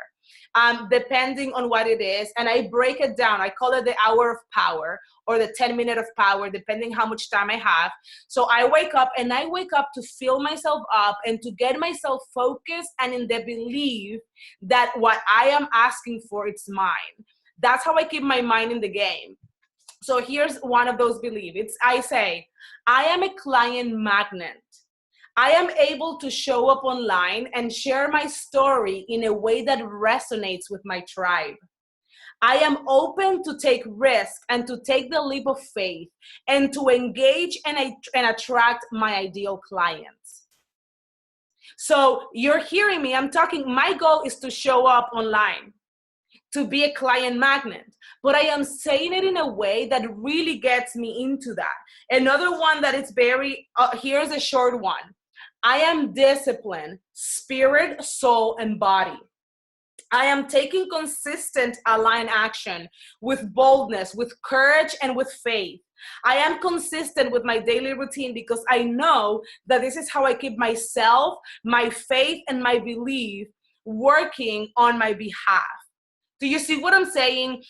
depending on what it is. And I break it down. I call it the hour of power, or the 10-minute of power, depending how much time I have. So I wake up, and I wake up to fill myself up and to get myself focused and in the belief that what I am asking for, it's mine. That's how I keep my mind in the game. So here's one of those beliefs. I say, I am a client magnet. I am able to show up online and share my story in a way that resonates with my tribe. I am open to take risk and to take the leap of faith and to engage and attract my ideal clients. So you're hearing me, I'm talking, my goal is to show up online, to be a client magnet, but I am saying it in a way that really gets me into that. Another one that is very, here's a short one. I am disciplined, spirit, soul, and body. I am taking consistent aligned action with boldness, with courage, and with faith. I am consistent with my daily routine because I know that this is how I keep myself, my faith, and my belief working on my behalf. Do you see what I'm saying?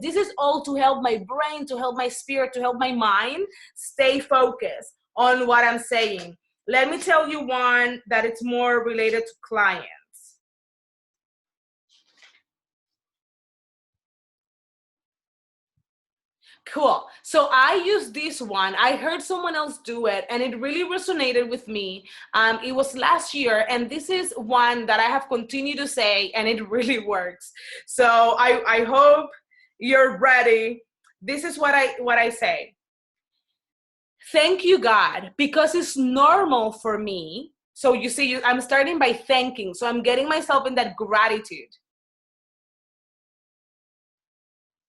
This is all to help my brain, to help my spirit, to help my mind stay focused on what I'm saying. Let me tell you one that it's more related to clients. Cool. So I use this one. I heard someone else do it and it really resonated with me. It was last year, and this is one that I have continued to say, and it really works. So I hope you're ready. This is what I say. Thank you, God, because it's normal for me. So you see, I'm starting by thanking. So I'm getting myself in that gratitude.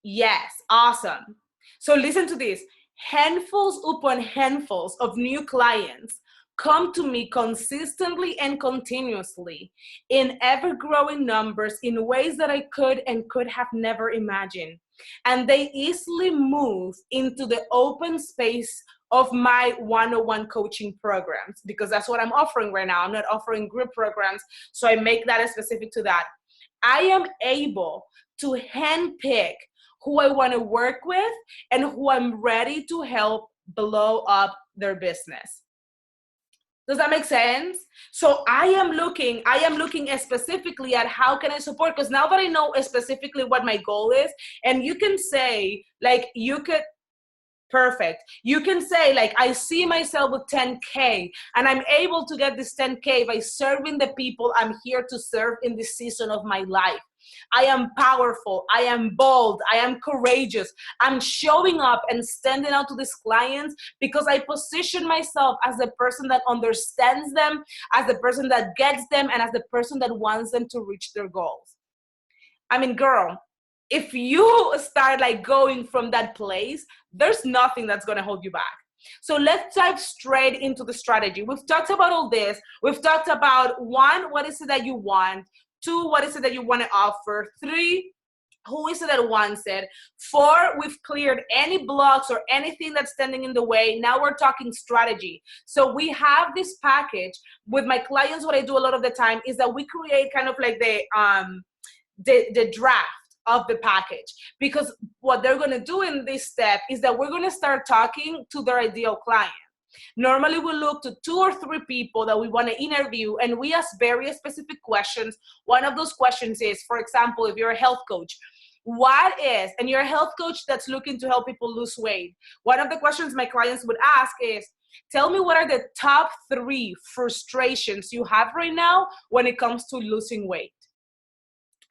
Yes, awesome. So listen to this. Handfuls upon handfuls of new clients come to me consistently and continuously in ever-growing numbers in ways that I could and could have never imagined. And they easily move into the open space of my one-on-one coaching programs, because that's what I'm offering right now. I'm not offering group programs, so I make that specific to that. I am able to handpick who I want to work with and who I'm ready to help blow up their business. Does that make sense? So I am looking specifically at how can I support, because now that I know specifically what my goal is, and you can say, like, perfect. You can say, like, I see myself with 10K and I'm able to get this 10K by serving the people I'm here to serve in this season of my life. I am powerful. I am bold. I am courageous. I'm showing up and standing out to these clients because I position myself as the person that understands them, as the person that gets them, and as the person that wants them to reach their goals. I mean, girl, if you start like going from that place, there's nothing that's going to hold you back. So let's dive straight into the strategy. We've talked about all this. We've talked about 1, what is it that you want? 2, what is it that you want to offer? 3, who is it that wants it? 4, we've cleared any blocks or anything that's standing in the way. Now we're talking strategy. So we have this package with my clients. What I do a lot of the time is that we create kind of like the draft of the package, because what they're going to do in this step is that we're going to start talking to their ideal client. Normally we look to 2 or 3 people that we want to interview, and we ask very specific questions. One of those questions is, for example, if you're a health coach, and you're a health coach that's looking to help people lose weight, one of the questions my clients would ask is, tell me what are the top 3 frustrations you have right now when it comes to losing weight.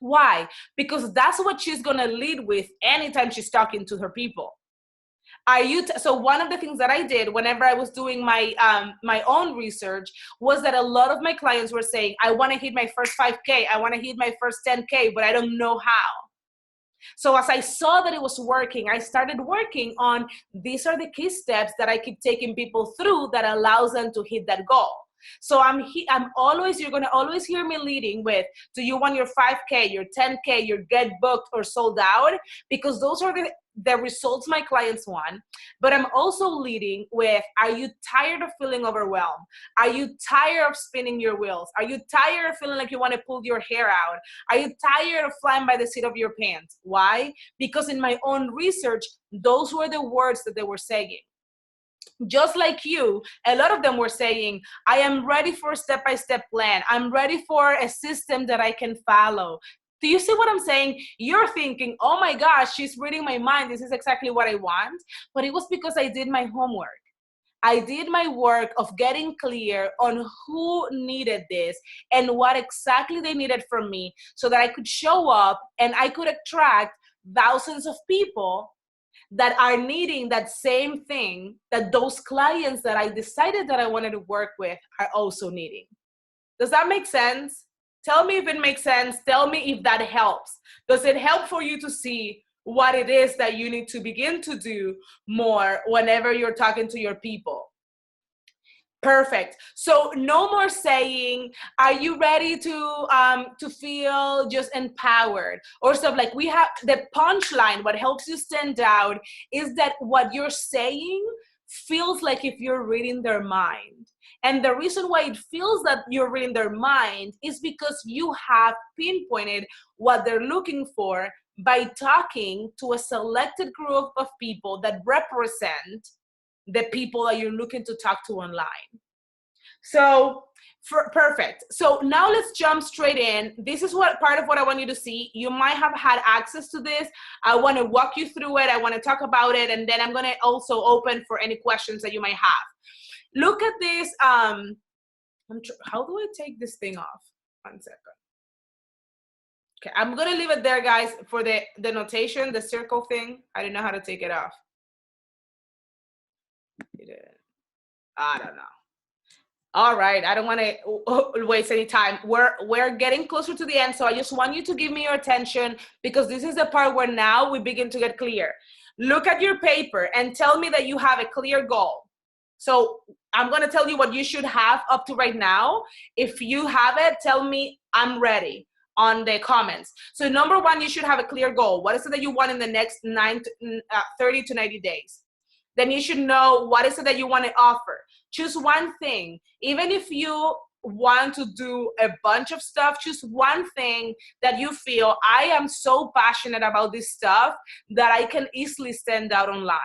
Why? Because that's what she's going to lead with anytime she's talking to her people. So one of the things that I did whenever I was doing my my own research was that a lot of my clients were saying, I want to hit my first 5K, I want to hit my first 10K, but I don't know how. So as I saw that it was working, I started working on, these are the key steps that I keep taking people through that allows them to hit that goal. So you're going to always hear me leading with, do you want your 5K, your 10K, your get booked or sold out? Because those are the results my clients want. But I'm also leading with, are you tired of feeling overwhelmed? Are you tired of spinning your wheels? Are you tired of feeling like you want to pull your hair out? Are you tired of flying by the seat of your pants? Why? Because in my own research, those were the words that they were saying. Just like you, a lot of them were saying, I am ready for a step-by-step plan. I'm ready for a system that I can follow. Do you see what I'm saying? You're thinking, oh my gosh, she's reading my mind. This is exactly what I want. But it was because I did my homework. I did my work of getting clear on who needed this and what exactly they needed from me, so that I could show up and I could attract thousands of people that are needing that same thing that those clients that I decided that I wanted to work with are also needing. Does that make sense? Tell me if it makes sense. Tell me if that helps. Does it help for you to see what it is that you need to begin to do more whenever you're talking to your people? Perfect. So no more saying, are you ready to feel just empowered or stuff. Like, we have the punchline. What helps you stand out is that what you're saying feels like if you're reading their mind. And the reason why it feels that you're reading their mind is because you have pinpointed what they're looking for by talking to a selected group of people that represent the people that you're looking to talk to online. So perfect. So now let's jump straight in. This is what part of what I want you to see. You might have had access to this. I want to walk you through it. I want to talk about it. And then I'm going to also open for any questions that you might have. Look at this. How do I take this thing off? 1 second. Okay, I'm going to leave it there, guys, for the notation, the circle thing. I didn't know how to take it off. I don't know. All right, I don't want to waste any time. We're getting closer to the end, so I just want you to give me your attention, because this is the part where now we begin to get clear. Look at your paper and tell me that you have a clear goal. So I'm going to tell you what you should have up to right now. If you have it, tell me I'm ready on the comments. So number one, you should have a clear goal. What is it that you want in the next 30 to 90 days? Then you should know what is it that you want to offer. Choose one thing. Even if you want to do a bunch of stuff, choose one thing that you feel, I am so passionate about this stuff that I can easily stand out online.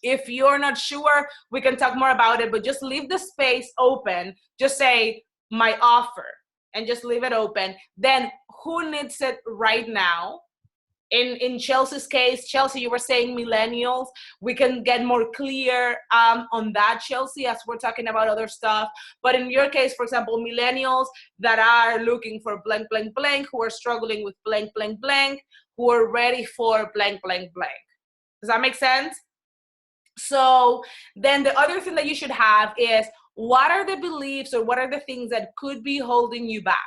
If you're not sure, we can talk more about it, but just leave the space open. Just say my offer and just leave it open. Then who needs it right now? In Chelsea's case, Chelsea, you were saying millennials. We can get more clear on that, Chelsea, as we're talking about other stuff. But in your case, for example, millennials that are looking for blank, blank, blank, who are struggling with blank, blank, blank, who are ready for blank, blank, blank. Does that make sense? So then the other thing that you should have is, what are the beliefs or what are the things that could be holding you back?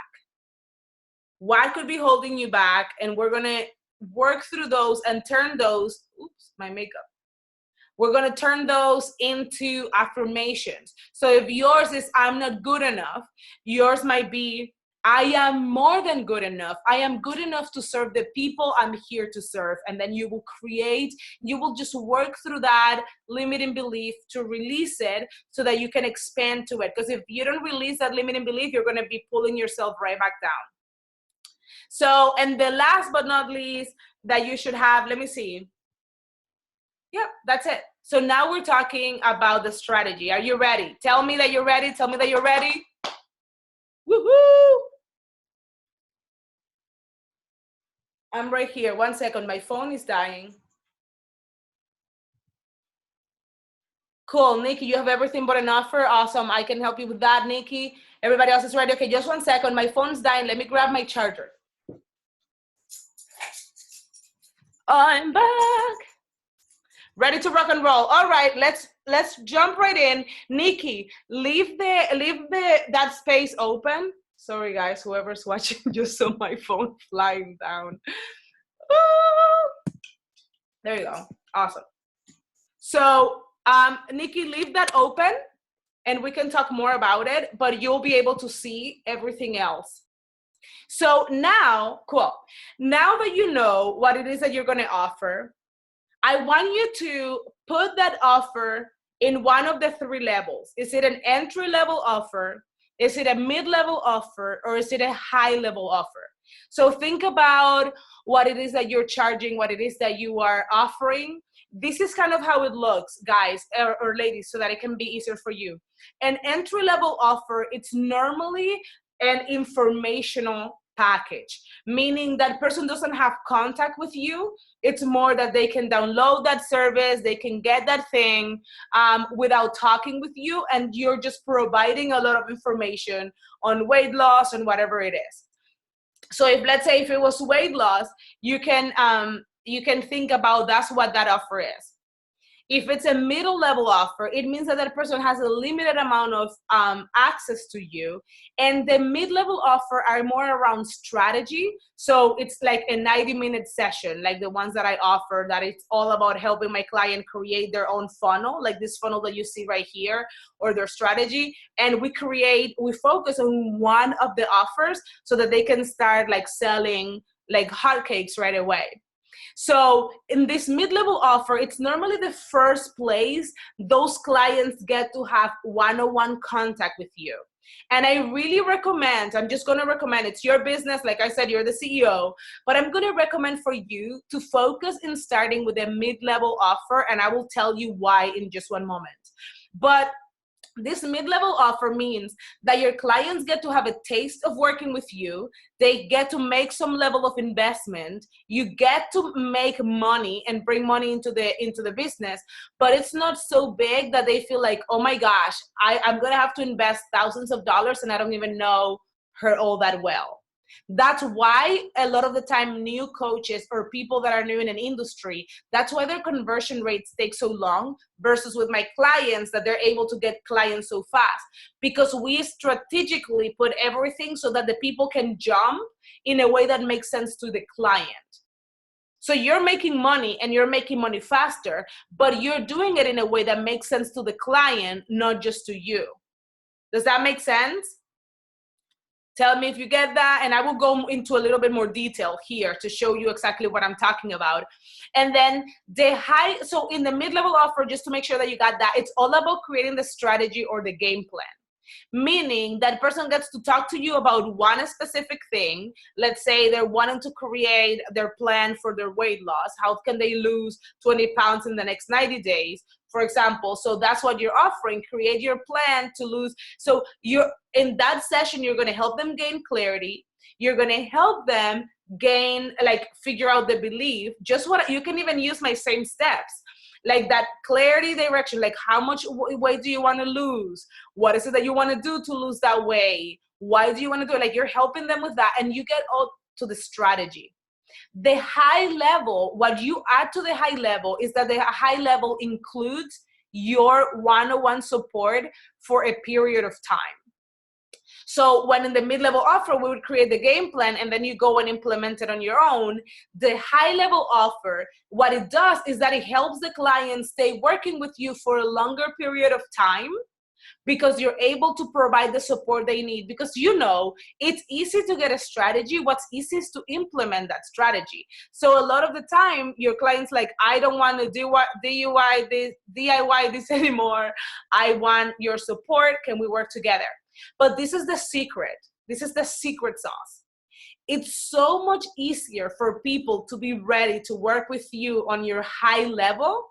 What could be holding you back? And we're going to work through those and turn those, oops, my makeup. We're going to turn those into affirmations. So if yours is, I'm not good enough, yours might be, I am more than good enough. I am good enough to serve the people I'm here to serve. And then you will you will just work through that limiting belief to release it so that you can expand to it. Because if you don't release that limiting belief, you're going to be pulling yourself right back down. So, and the last but not least that you should have, let me see. Yep, that's it. So now we're talking about the strategy. Are you ready? Tell me that you're ready. Tell me that you're ready. Woohoo! I'm right here. 1 second. My phone is dying. Cool, Nikki, you have everything but an offer. Awesome. I can help you with that, Nikki. Everybody else is ready. Okay, just 1 second. My phone's dying. Let me grab my charger. I'm back. Ready to rock and roll. All right, let's jump right in. Nikki, leave that space open. Sorry guys, whoever's watching just saw my phone flying down. There you go. Awesome. So Nikki, leave that open and we can talk more about it, but you'll be able to see everything else. So now, cool. Now that you know what it is that you're going to offer, I want you to put that offer in one of the 3 levels. Is it an entry-level offer? Is it a mid-level offer? Or is it a high-level offer? So think about what it is that you're charging, what it is that you are offering. This is kind of how it looks, guys or ladies, so that it can be easier for you. An entry-level offer, it's normally an informational package, meaning that person doesn't have contact with you. It's more that they can download that service, they can get that thing without talking with you, and you're just providing a lot of information on weight loss and whatever it is. So if, let's say, if it was weight loss, you can think about that's what that offer is. If it's a middle level offer, it means that that person has a limited amount of access to you. And the mid-level offer are more around strategy. So it's like a 90-minute session, like the ones that I offer, that it's all about helping my client create their own funnel, like this funnel that you see right here, or their strategy. And we focus on one of the offers so that they can start like selling like hotcakes right away. So in this mid-level offer, it's normally the first place those clients get to have one-on-one contact with you. And I really recommend, I'm just going to recommend, it's your business. Like I said, you're the CEO, but I'm going to recommend for you to focus in starting with a mid-level offer. And I will tell you why in just one moment. But this mid-level offer means that your clients get to have a taste of working with you. They get to make some level of investment. You get to make money and bring money into the business, but it's not so big that they feel like, oh my gosh, I'm going to have to invest thousands of dollars and I don't even know her all that well. That's why a lot of the time new coaches or people that are new in an industry, that's why their conversion rates take so long versus with my clients, that they're able to get clients so fast, because we strategically put everything so that the people can jump in a way that makes sense to the client. So you're making money and you're making money faster, but you're doing it in a way that makes sense to the client, not just to you. Does that make sense? Tell me if you get that, and I will go into a little bit more detail here to show you exactly what I'm talking about. And then so in the mid-level offer, just to make sure that you got that, it's all about creating the strategy or the game plan. Meaning that person gets to talk to you about one specific thing. Let's say they're wanting to create their plan for their weight loss. How can they lose 20 pounds in the next 90 days, for example? So that's what you're offering. Create your plan to lose. So in that session, you're going to help them gain clarity. You're going to help them figure out the belief. Just what you can even use my same steps. Like that clarity direction, like how much weight do you want to lose? What is it that you want to do to lose that weight? Why do you want to do it? Like you're helping them with that, and you get all to the strategy. The high level, what you add to the high level is that the high level includes your one-on-one support for a period of time. So when in the mid-level offer, we would create the game plan and then you go and implement it on your own. The high-level offer, what it does is that it helps the client stay working with you for a longer period of time, because you're able to provide the support they need. Because it's easy to get a strategy. What's easy is to implement that strategy. So a lot of the time, your client's like, I don't want to DIY this anymore. I want your support. Can we work together? But this is the secret. This is the secret sauce. It's so much easier for people to be ready to work with you on your high level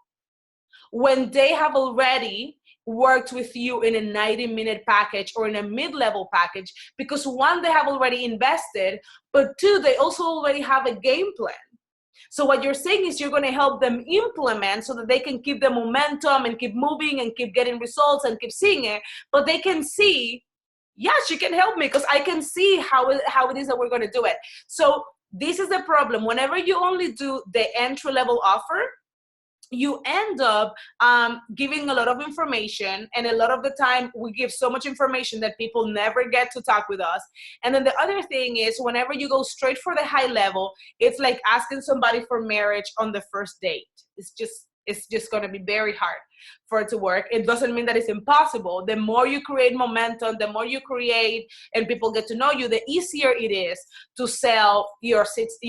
when they have already worked with you in a 90-minute package or in a mid-level package, because one, they have already invested, but two, they also already have a game plan. So what you're saying is you're going to help them implement so that they can keep the momentum and keep moving and keep getting results and keep seeing it, but they can see, yes, you can help me because I can see how it is that we're going to do it. So this is the problem. Whenever you only do the entry-level offer, you end up giving a lot of information, and a lot of the time we give so much information that people never get to talk with us. And then the other thing is, whenever you go straight for the high level, it's like asking somebody for marriage on the first date. It's just going to be very hard for it to work. It doesn't mean that it's impossible. The more you create momentum, the more you create and people get to know you, the easier it is to sell your 6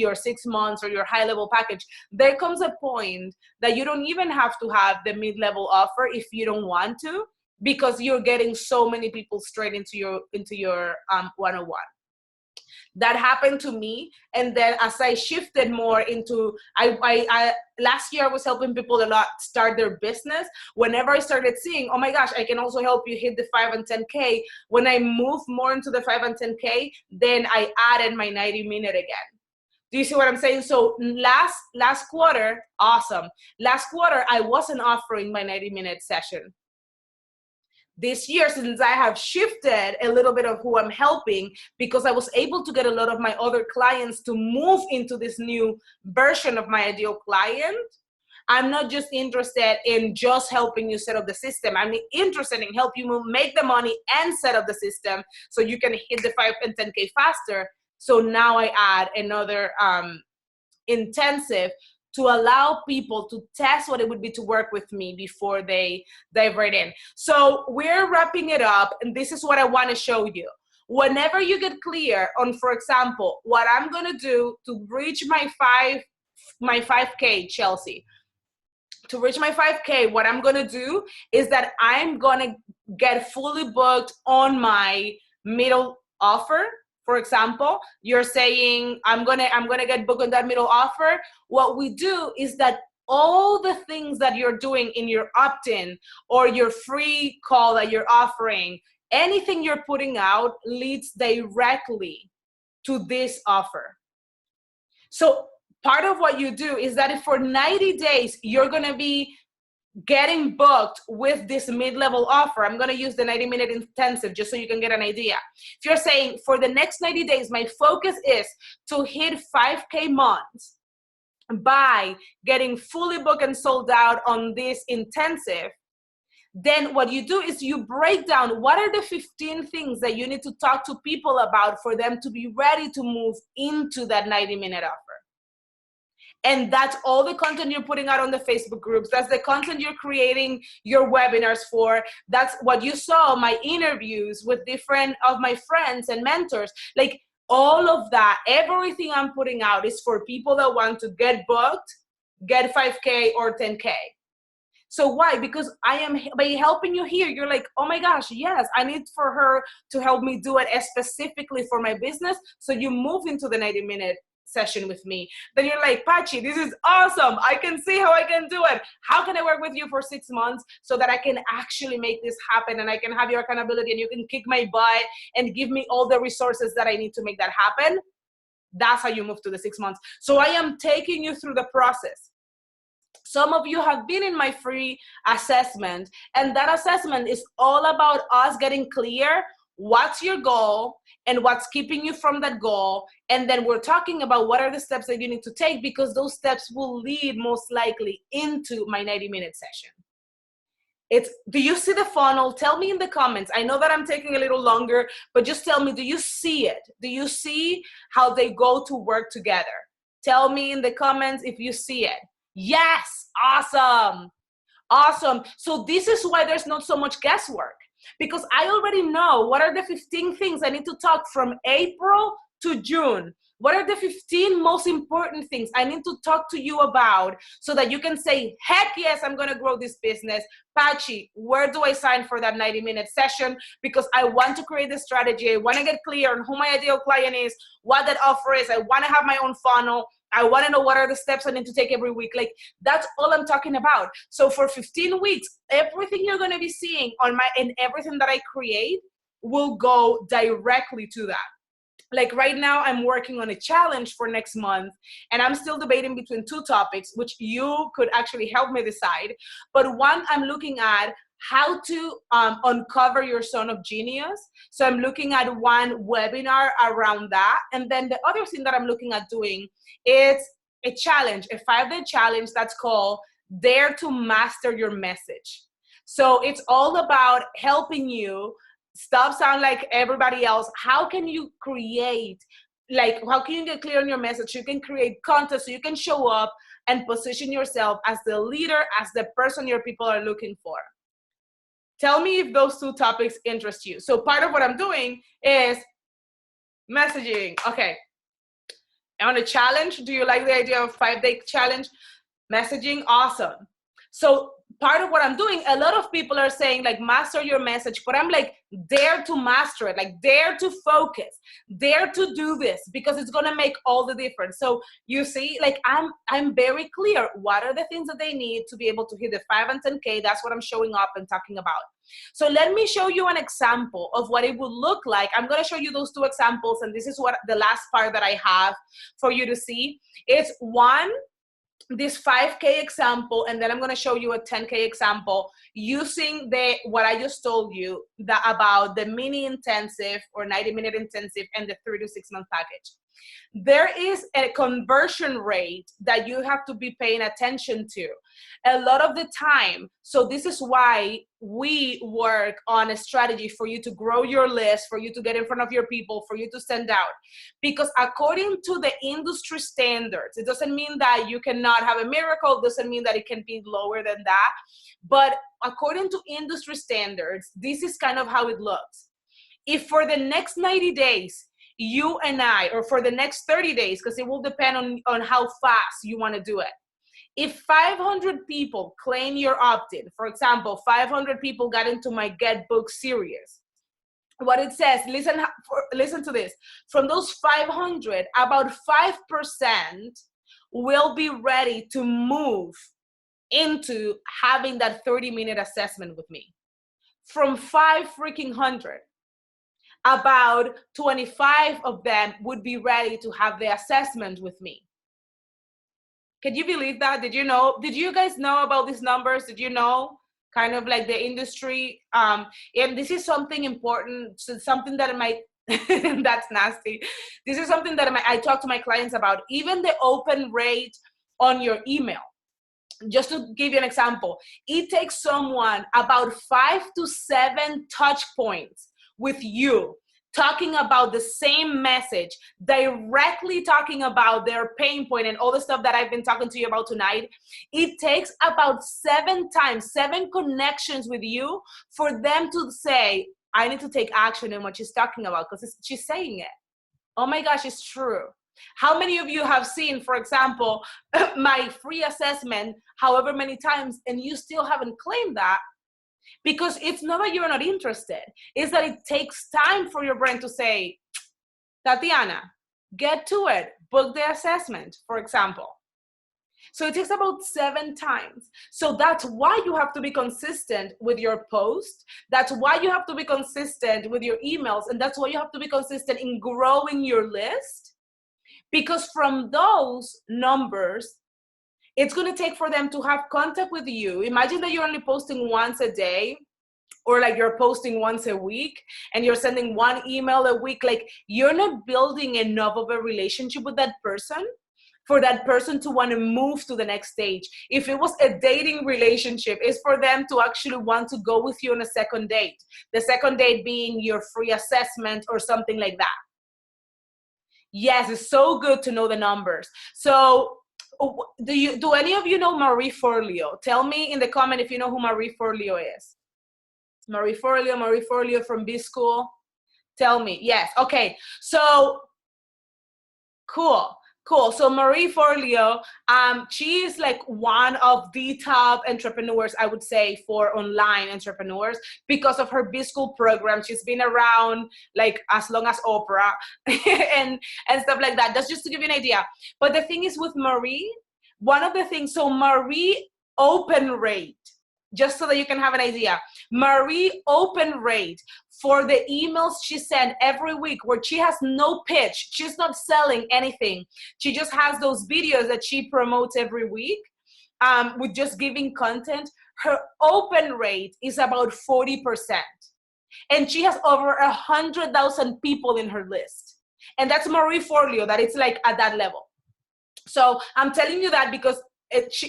months or your high level package. There comes a point that you don't even have to have the mid-level offer if you don't want to, because you're getting so many people straight into your one-on-one. That happened to me. And then as I shifted more into, I last year I was helping people a lot start their business. Whenever I started seeing, oh my gosh, I can also help you hit the 5 and 10K. When I moved more into the 5 and 10K, then I added my 90-minute again. Do you see what I'm saying? So last quarter, awesome. Last quarter, I wasn't offering my 90-minute session. This year, since I have shifted a little bit of who I'm helping, because I was able to get a lot of my other clients to move into this new version of my ideal client, I'm not just interested in just helping you set up the system. I'm interested in help you make the money and set up the system so you can hit the 5 and 10K faster. So now I add another intensive to allow people to test what it would be to work with me before they dive right in. So we're wrapping it up, and this is what I want to show you. Whenever you get clear on, for example, what I'm going to do to reach my 5K, Chelsea, to reach my 5K, what I'm going to do is that I'm going to get fully booked on my middle offer. For example, you're saying I'm gonna get booked on that middle offer. What we do is that all the things that you're doing in your opt-in or your free call that you're offering, anything you're putting out leads directly to this offer. So part of what you do is that if for 90 days you're gonna be getting booked with this mid-level offer, I'm going to use the 90-minute intensive just so you can get an idea. If you're saying for the next 90 days, my focus is to hit 5K months by getting fully booked and sold out on this intensive, then what you do is you break down what are the 15 things that you need to talk to people about for them to be ready to move into that 90-minute offer. And that's all the content you're putting out on the Facebook groups. That's the content you're creating your webinars for. That's what you saw, my interviews with different of my friends and mentors. Like all of that, everything I'm putting out is for people that want to get booked, get 5K or 10K. So why? Because I am, by helping you here, you're like, oh my gosh, yes, I need for her to help me do it specifically for my business. So you move into the 90-minute session with me. Then you're like, Pachi, this is awesome. I can see how I can do it. How can I work with you for 6 months so that I can actually make this happen and I can have your accountability and you can kick my butt and give me all the resources that I need to make that happen? That's how you move to the 6 months. So I am taking you through the process. Some of you have been in my free assessment, and that assessment is all about us getting clear what's your goal and what's keeping you from that goal. And then we're talking about what are the steps that you need to take, because those steps will lead most likely into my 90-minute session. Do you see the funnel? Tell me in the comments. I know that I'm taking a little longer, but just tell me, do you see it? Do you see how they go to work together? Tell me in the comments if you see it. Yes, awesome. Awesome. So this is why there's not so much guesswork, because I already know what are the 15 things I need to talk from April to June. What are the 15 most important things I need to talk to you about so that you can say, heck yes, I'm going to grow this business. Pachi, where do I sign for that 90-minute session? Because I want to create the strategy. I want to get clear on who my ideal client is, what that offer is. I want to have my own funnel. I want to know what are the steps I need to take every week. Like, that's all I'm talking about. So for 15 weeks, everything you're going to be seeing on and everything that I create will go directly to that. Like right now, I'm working on a challenge for next month, and I'm still debating between two topics, which you could actually help me decide. But one, I'm looking at how to uncover your zone of genius. So I'm looking at one webinar around that. And then the other thing that I'm looking at doing is a challenge, a 5-day challenge that's called Dare to Master Your Message. So it's all about helping you stop sound like everybody else. How can you create, how can you get clear on your message? You can create content so you can show up and position yourself as the leader, as the person your people are looking for. Tell me if those two topics interest you. So part of what I'm doing is messaging. Okay. On a challenge, do you like the idea of 5-day challenge? Messaging, awesome. So part of what I'm doing, a lot of people are saying master your message, but I'm like, dare to master it, dare to focus, dare to do this, because it's going to make all the difference. So you see, I'm very clear. What are the things that they need to be able to hit the 5 and 10K? That's what I'm showing up and talking about. So let me show you an example of what it would look like. I'm going to show you those two examples. And this is what the last part that I have for you to see. It's one, this 5K example, and then I'm going to show you a 10K example using what I just told you about the mini intensive or 90-minute intensive and the 3 to 6 month package. There is a conversion rate that you have to be paying attention to a lot of the time. So this is why we work on a strategy for you to grow your list, for you to get in front of your people, for you to stand out. Because according to the industry standards, it doesn't mean that you cannot have a miracle, it doesn't mean that it can be lower than that. But according to industry standards, this is kind of how it looks. If for the next 90 days, you and I, or for the next 30 days, because it will depend on how fast you want to do it. If 500 people claim you're opt-in, for example, 500 people got into my Get Book series, what it says, listen to this, from those 500, about 5% will be ready to move into having that 30-minute assessment with me. From 500, about 25 of them would be ready to have the assessment with me. Can you believe that? Did you know? Did you guys know about these numbers? Did you know kind of like the industry? And this is something important, so something that might, that's nasty. This is something that I talk to my clients about, even the open rate on your email. Just to give you an example, it takes someone about 5 to 7 touch points with you, talking about the same message, directly talking about their pain point and all the stuff that I've been talking to you about tonight. It takes about 7 connections with you for them to say, I need to take action in what she's talking about, because she's saying it. Oh my gosh, it's true. How many of you have seen, for example, my free assessment however many times, and you still haven't claimed that? Because it's not that you're not interested. It's that it takes time for your brain to say, Tatiana, get to it, book the assessment, for example. So it takes about 7 times. So that's why you have to be consistent with your post. That's why you have to be consistent with your emails. And that's why you have to be consistent in growing your list. Because from those numbers, it's going to take for them to have contact with you. Imagine that you're only posting once a day, or like you're posting once a week and you're sending 1 email a week. Like, you're not building enough of a relationship with that person for that person to want to move to the next stage. If it was a dating relationship, it's for them to actually want to go with you on a second date. The second date being your free assessment or something like that. Yes, it's so good to know the numbers. So do any of you know Marie Forleo? Tell me in the comment if you know who Marie Forleo is. Marie Forleo from B School. Tell me. Yes. Okay. So cool. So Marie Forleo, she is like one of the top entrepreneurs, I would say, for online entrepreneurs because of her B School program. She's been around like as long as Oprah and stuff like that. That's just to give you an idea. But the thing is with Marie, one of the things, so Marie open rate, just so that you can have an idea, Marie open rate for the emails she sent every week where she has no pitch, she's not selling anything, she just has those videos that she promotes every week with just giving content, her open rate is about 40%. And she has over 100,000 people in her list. And that's Marie Forleo, that it's like at that level. So I'm telling you that because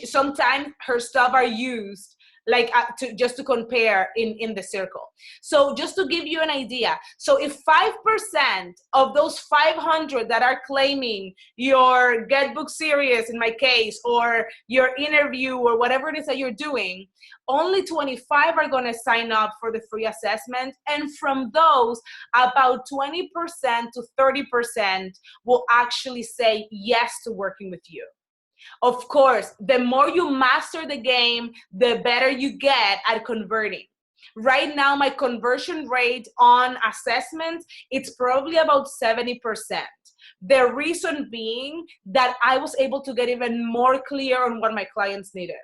sometimes her stuff are used like just to compare in the circle. So just to give you an idea, so if 5% of those 500 that are claiming your Get Book series, in my case, or your interview or whatever it is that you're doing, only 25 are going to sign up for the free assessment. And from those, about 20% to 30% will actually say yes to working with you. Of course, the more you master the game, the better you get at converting. Right now, my conversion rate on assessments, it's probably about 70%. The reason being that I was able to get even more clear on what my clients needed.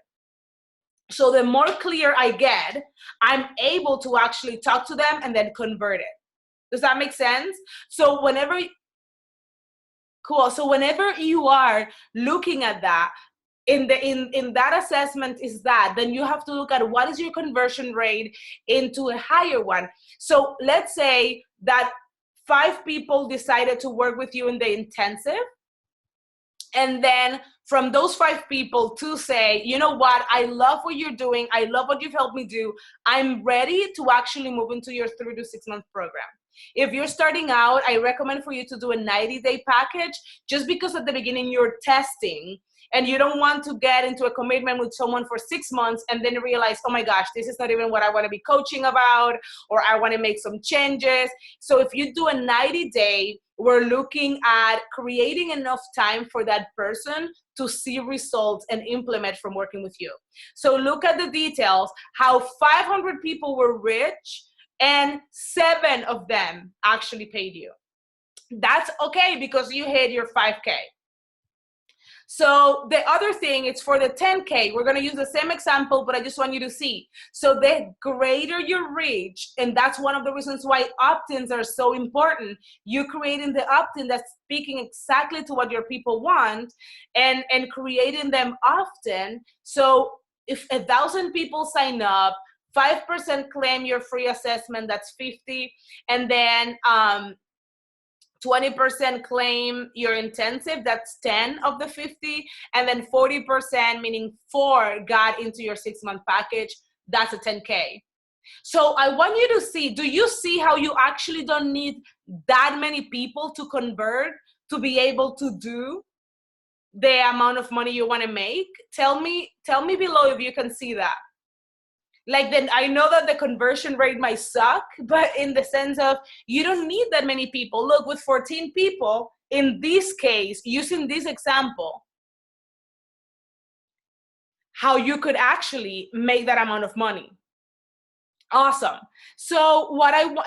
So the more clear I get, I'm able to actually talk to them and then convert it. Does that make sense? So whenever you are looking at that, in that assessment is that, then you have to look at what is your conversion rate into a higher one. So let's say that 5 people decided to work with you in the intensive. And then from those 5 people, 2 say, you know what, I love what you're doing. I love what you've helped me do. I'm ready to actually move into your 3 to 6 month program. If you're starting out, I recommend for you to do a 90-day package, just because at the beginning you're testing and you don't want to get into a commitment with someone for 6 months and then realize, oh my gosh, this is not even what I want to be coaching about, or I want to make some changes. So if you do a 90-day, we're looking at creating enough time for that person to see results and implement from working with you. So look at the details, how 500 people were rich and 7 of them actually paid you. That's okay because you hit your 5K. So the other thing, it's for the 10K. We're going to use the same example, but I just want you to see. So the greater your reach, and that's one of the reasons why opt-ins are so important. You creating the opt-in that's speaking exactly to what your people want, and creating them often. So if 1,000 people sign up, 5% claim your free assessment, that's 50. And then 20% claim your intensive, that's 10 of the 50. And then 40%, meaning 4, got into your 6-month package, that's a 10K. So I want you to see, do you see how you actually don't need that many people to convert to be able to do the amount of money you want to make? Tell me below if you can see that. Like, then I know that the conversion rate might suck, but in the sense of you don't need that many people. Look, with 14 people, in this case, using this example, how you could actually make that amount of money. Awesome. So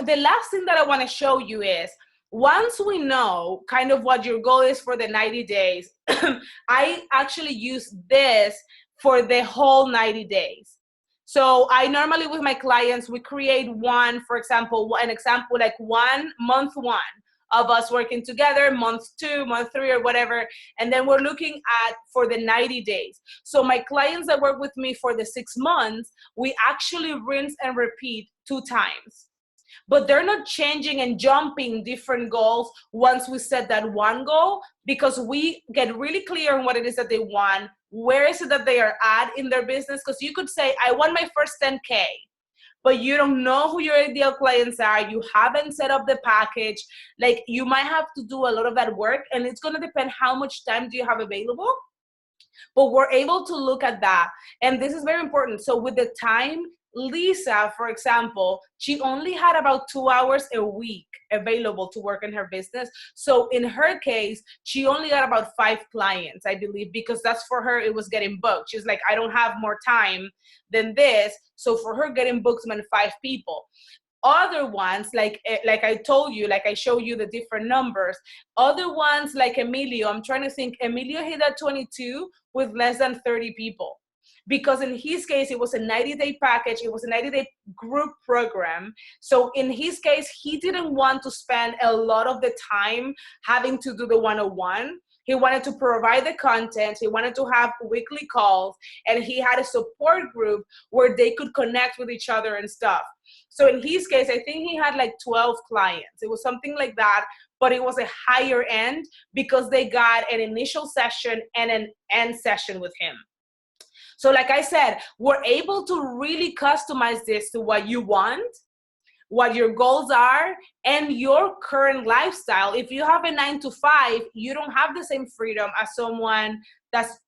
the last thing that I want to show you is, once we know kind of what your goal is for the 90 days, I actually use this for the whole 90 days. So I normally with my clients, we create one, for example, an example like month one of us working together, month 2, month 3, or whatever. And then we're looking at for the 90 days. So my clients that work with me for the 6 months, we actually rinse and repeat 2 times. But they're not changing and jumping different goals once we set that one goal, because we get really clear on what it is that they want. Where is it that they are at in their business? Because you could say, I want my first 10K, but you don't know who your ideal clients are. You haven't set up the package. Like, you might have to do a lot of that work, and it's going to depend how much time do you have available. But we're able to look at that. And this is very important. So with the time, Lisa, for example, she only had about 2 hours a week available to work in her business. So in her case, she only got about 5 clients, I believe, because that's for her, it was getting booked. She's like, I don't have more time than this. So for her, getting booked meant 5 people. Other ones, like I told you, like I showed you the different numbers. Other ones like Emilio, I'm trying to think, Emilio hit at 22 with less than 30 people. Because in his case, it was a 90-day package. It was a 90-day group program. So in his case, he didn't want to spend a lot of the time having to do the 101. He wanted to provide the content. He wanted to have weekly calls, and he had a support group where they could connect with each other and stuff. So in his case, I think he had like 12 clients. It was something like that, but it was a higher end because they got an initial session and an end session with him. So like I said, we're able to really customize this to what you want, what your goals are, and your current lifestyle. If you have a 9-to-5, you don't have the same freedom as someone that's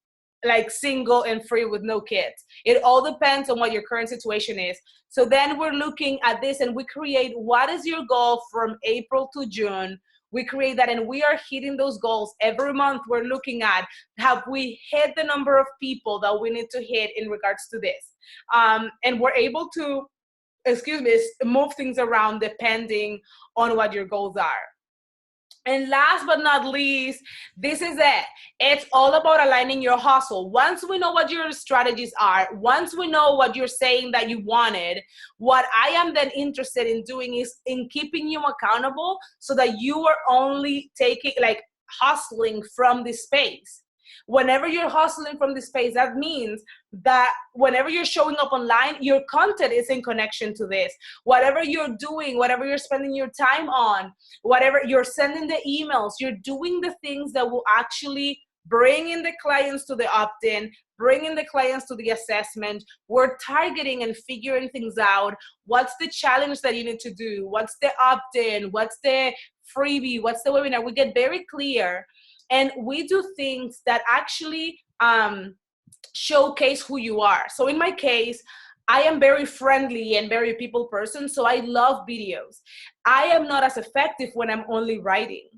like single and free with no kids. It all depends on what your current situation is. So then we're looking at this and we create, what is your goal from April to June? We create that, and we are hitting those goals every month. We're looking at, have we hit the number of people that we need to hit in regards to this? And we're able to, move things around depending on what your goals are. And last but not least, this is it. It's all about aligning your hustle. Once we know what your strategies are, once we know what you're saying that you wanted, what I am then interested in doing is in keeping you accountable so that you are only taking, like, hustling from this space. Whenever you're hustling from this space, that means that whenever you're showing up online, your content is in connection to this. Whatever you're doing, whatever you're spending your time on, whatever you're sending the emails, you're doing the things that will actually bring in the clients to the opt-in, bring in the clients to the assessment. We're targeting and figuring things out. What's the challenge that you need to do? What's the opt-in? What's the freebie? What's the webinar? We get very clear, and we do things that actually showcase who you are. So in my case, I am very friendly and very people person, so I love videos. I am not as effective when I'm only writing.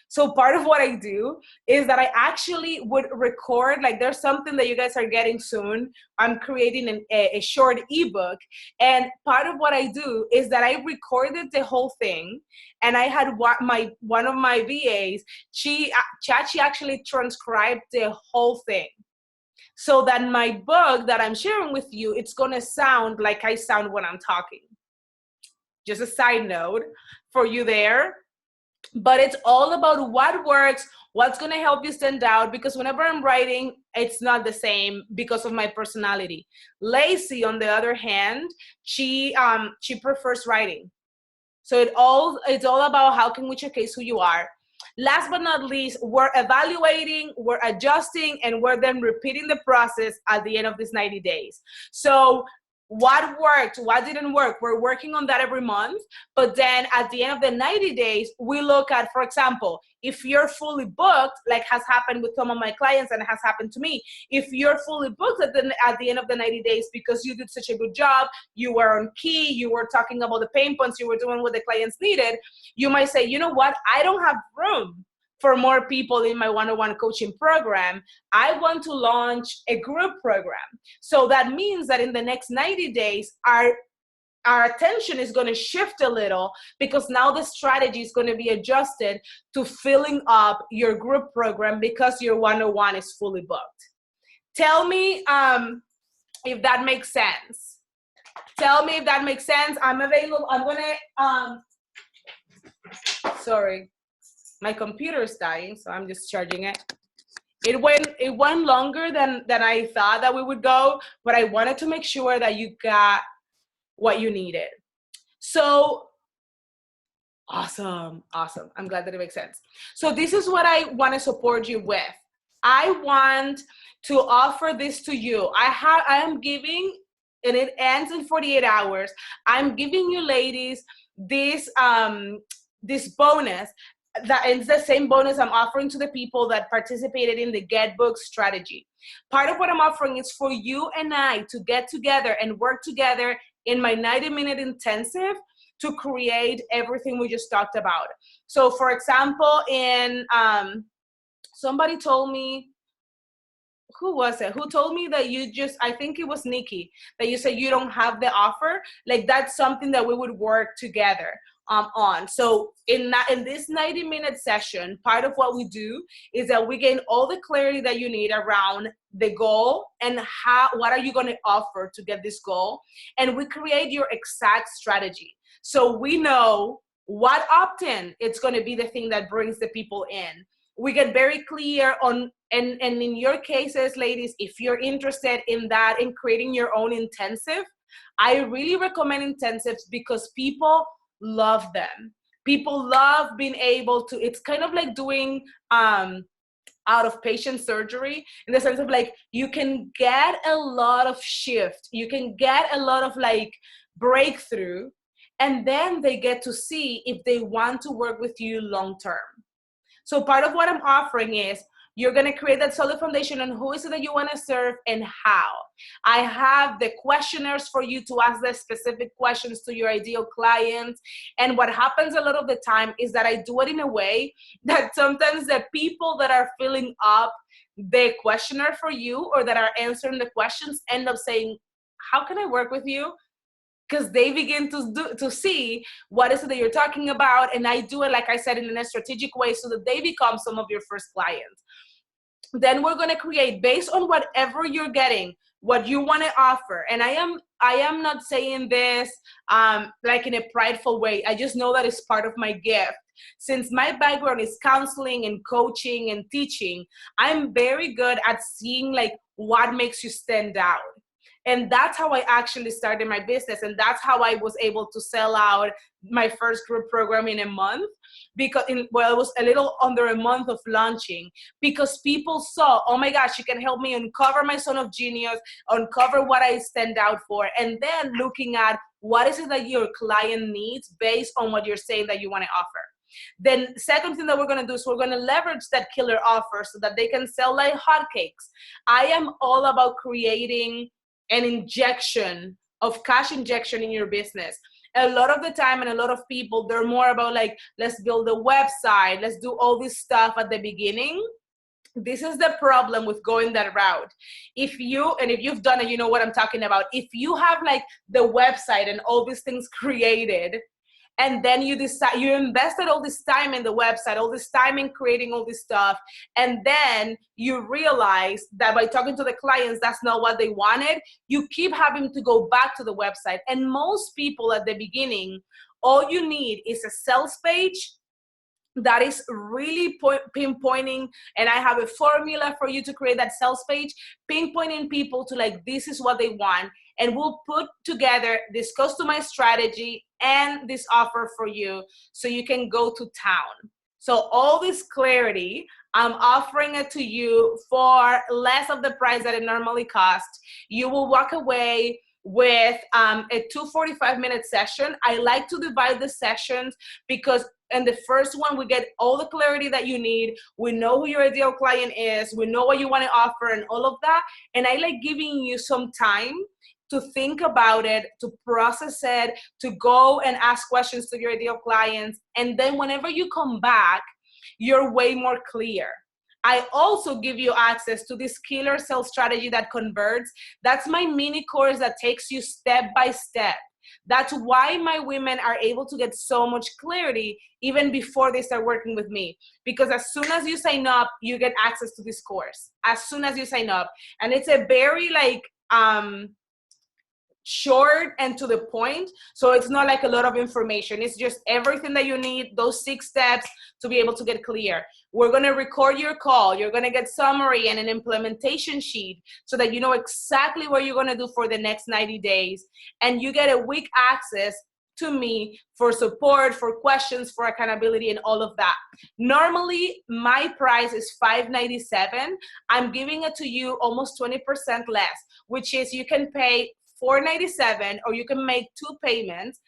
So part of what I do is that I actually would record, like there's something that you guys are getting soon. I'm creating a short ebook. And part of what I do is that I recorded the whole thing. And I had one of my VAs, Chachi actually transcribed the whole thing. So that my book that I'm sharing with you, it's gonna sound like I sound when I'm talking. Just a side note for you there. But it's all about what works, what's going to help you stand out, because whenever I'm writing, it's not the same because of my personality. Lacey, on the other hand, she prefers writing. So it's all about how can we showcase who you are. Last but not least, we're evaluating, we're adjusting, and we're then repeating the process at the end of these 90 days. So what worked, what didn't work, we're working on that every month. But then at the end of the 90 days, we look at, for example, if you're fully booked, like has happened with some of my clients and has happened to me, if you're fully booked at the end of the 90 days because you did such a good job, you were on key, you were talking about the pain points, you were doing what the clients needed, you might say, you know what, I don't have room for more people in my one-on-one coaching program. I want to launch a group program. So that means that in the next 90 days, our attention is going to shift a little, because now the strategy is going to be adjusted to filling up your group program because your one-on-one is fully booked. Tell me if that makes sense. Tell me if that makes sense. I'm available. I'm going to, sorry. My computer is dying, so I'm just charging it. It went longer than I thought that we would go, but I wanted to make sure that you got what you needed. So awesome. I'm glad that it makes sense. So this is what I want to support you with. I want to offer this to you. I am giving, and it ends in 48 hours. I'm giving you ladies this bonus. That is the same bonus I'm offering to the people that participated in the Get Book strategy. Part of what I'm offering is for you and I to get together and work together in my 90-minute intensive to create everything we just talked about. So for example, somebody told me, who was it? Who told me that I think it was Nikki, that you said you don't have the offer. Like that's something that we would work together on. So in this 90-minute session, part of what we do is that we gain all the clarity that you need around the goal and what are you going to offer to get this goal. And we create your exact strategy. So we know what opt-in, it's going to be the thing that brings the people in. We get very clear on, and in your cases, ladies, if you're interested in that, in creating your own intensive, I really recommend intensives because people love them. People love being able to, it's kind of like doing out of patient surgery, in the sense of like, you can get a lot of shift, you can get a lot of like breakthrough, and then they get to see if they want to work with you long term. So part of what I'm offering is you're going to create that solid foundation on who is it that you want to serve and how. I have the questionnaires for you to ask the specific questions to your ideal clients. And what happens a lot of the time is that I do it in a way that sometimes the people that are filling up the questionnaire for you or that are answering the questions end up saying, how can I work with you? Because they begin to see what is it that you're talking about. And I do it, like I said, in a strategic way so that they become some of your first clients. Then we're going to create, based on whatever you're getting, what you want to offer. And I am not saying this like in a prideful way. I just know that it's part of my gift. Since my background is counseling and coaching and teaching, I'm very good at seeing like what makes you stand out. And that's how I actually started my business. And that's how I was able to sell out my first group program in a month, because it was a little under a month of launching, because people saw, oh my gosh, you can help me uncover my zone of genius, uncover what I stand out for, and then looking at what is it that your client needs based on what you're saying that you want to offer. Then second thing that we're going to do is we're going to leverage that killer offer so that they can sell like hotcakes. I am all about creating an injection of cash injection in your business. A lot of the time, and a lot of people, they're more about like, let's build a website, let's do all this stuff at the beginning. This is the problem with going that route. If you've done it, you know what I'm talking about. If you have like the website and all these things created, and then you decide, you invested all this time in the website, all this time in creating all this stuff, and then you realize that by talking to the clients, that's not what they wanted, you keep having to go back to the website. And most people at the beginning, all you need is a sales page that is really pinpointing, and I have a formula for you to create that sales page, pinpointing people to like, this is what they want, and we'll put together this customized strategy and this offer for you so you can go to town. So all this clarity, I'm offering it to you for less of the price that it normally costs. You will walk away with a 245-minute session. I like to divide the sessions because in the first one, we get all the clarity that you need. We know who your ideal client is. We know what you want to offer and all of that. And I like giving you some time to think about it, to process it, to go and ask questions to your ideal clients. And then whenever you come back, you're way more clear. I also give you access to this killer sales strategy that converts. That's my mini course that takes you step by step. That's why my women are able to get so much clarity even before they start working with me. Because as soon as you sign up, you get access to this course. As soon as you sign up. And it's a very like, short and to the point. So it's not like a lot of information. It's just everything that you need, those 6 steps to be able to get clear. We're going to record your call. You're going to get summary and an implementation sheet so that you know exactly what you're going to do for the next 90 days. And you get a week access to me for support, for questions, for accountability, and all of that. Normally, my price is $597. I'm giving it to you almost 20% less, which is you can pay $497, or you can make 2 payments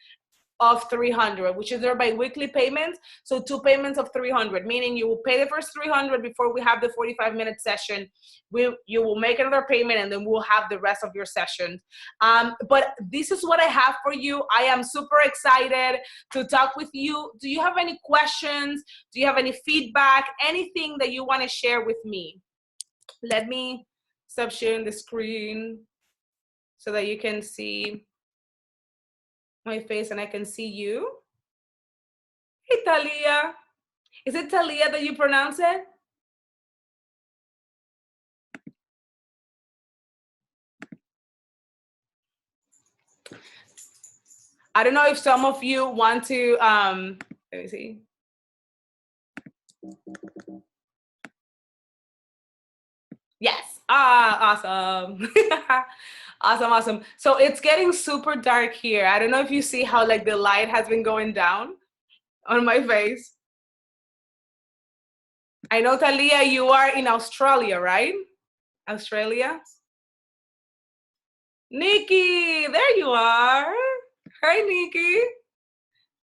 of $300, which is their bi-weekly payments. So 2 payments of $300, meaning you will pay the first $300 before we have the 45-minute session. You will make another payment, and then we'll have the rest of your session. But this is what I have for you. I am super excited to talk with you. Do you have any questions? Do you have any feedback? Anything that you want to share with me? Let me stop sharing the screen so that you can see my face and I can see you. Hey, Talia. Is it Talia that you pronounce it? I don't know if some of you want to, let me see. Yes, awesome. Awesome. So it's getting super dark here. I don't know if you see how like the light has been going down on my face. I know, Talia, you are in Australia, right? Australia? Nikki, there you are. Hi, Nikki.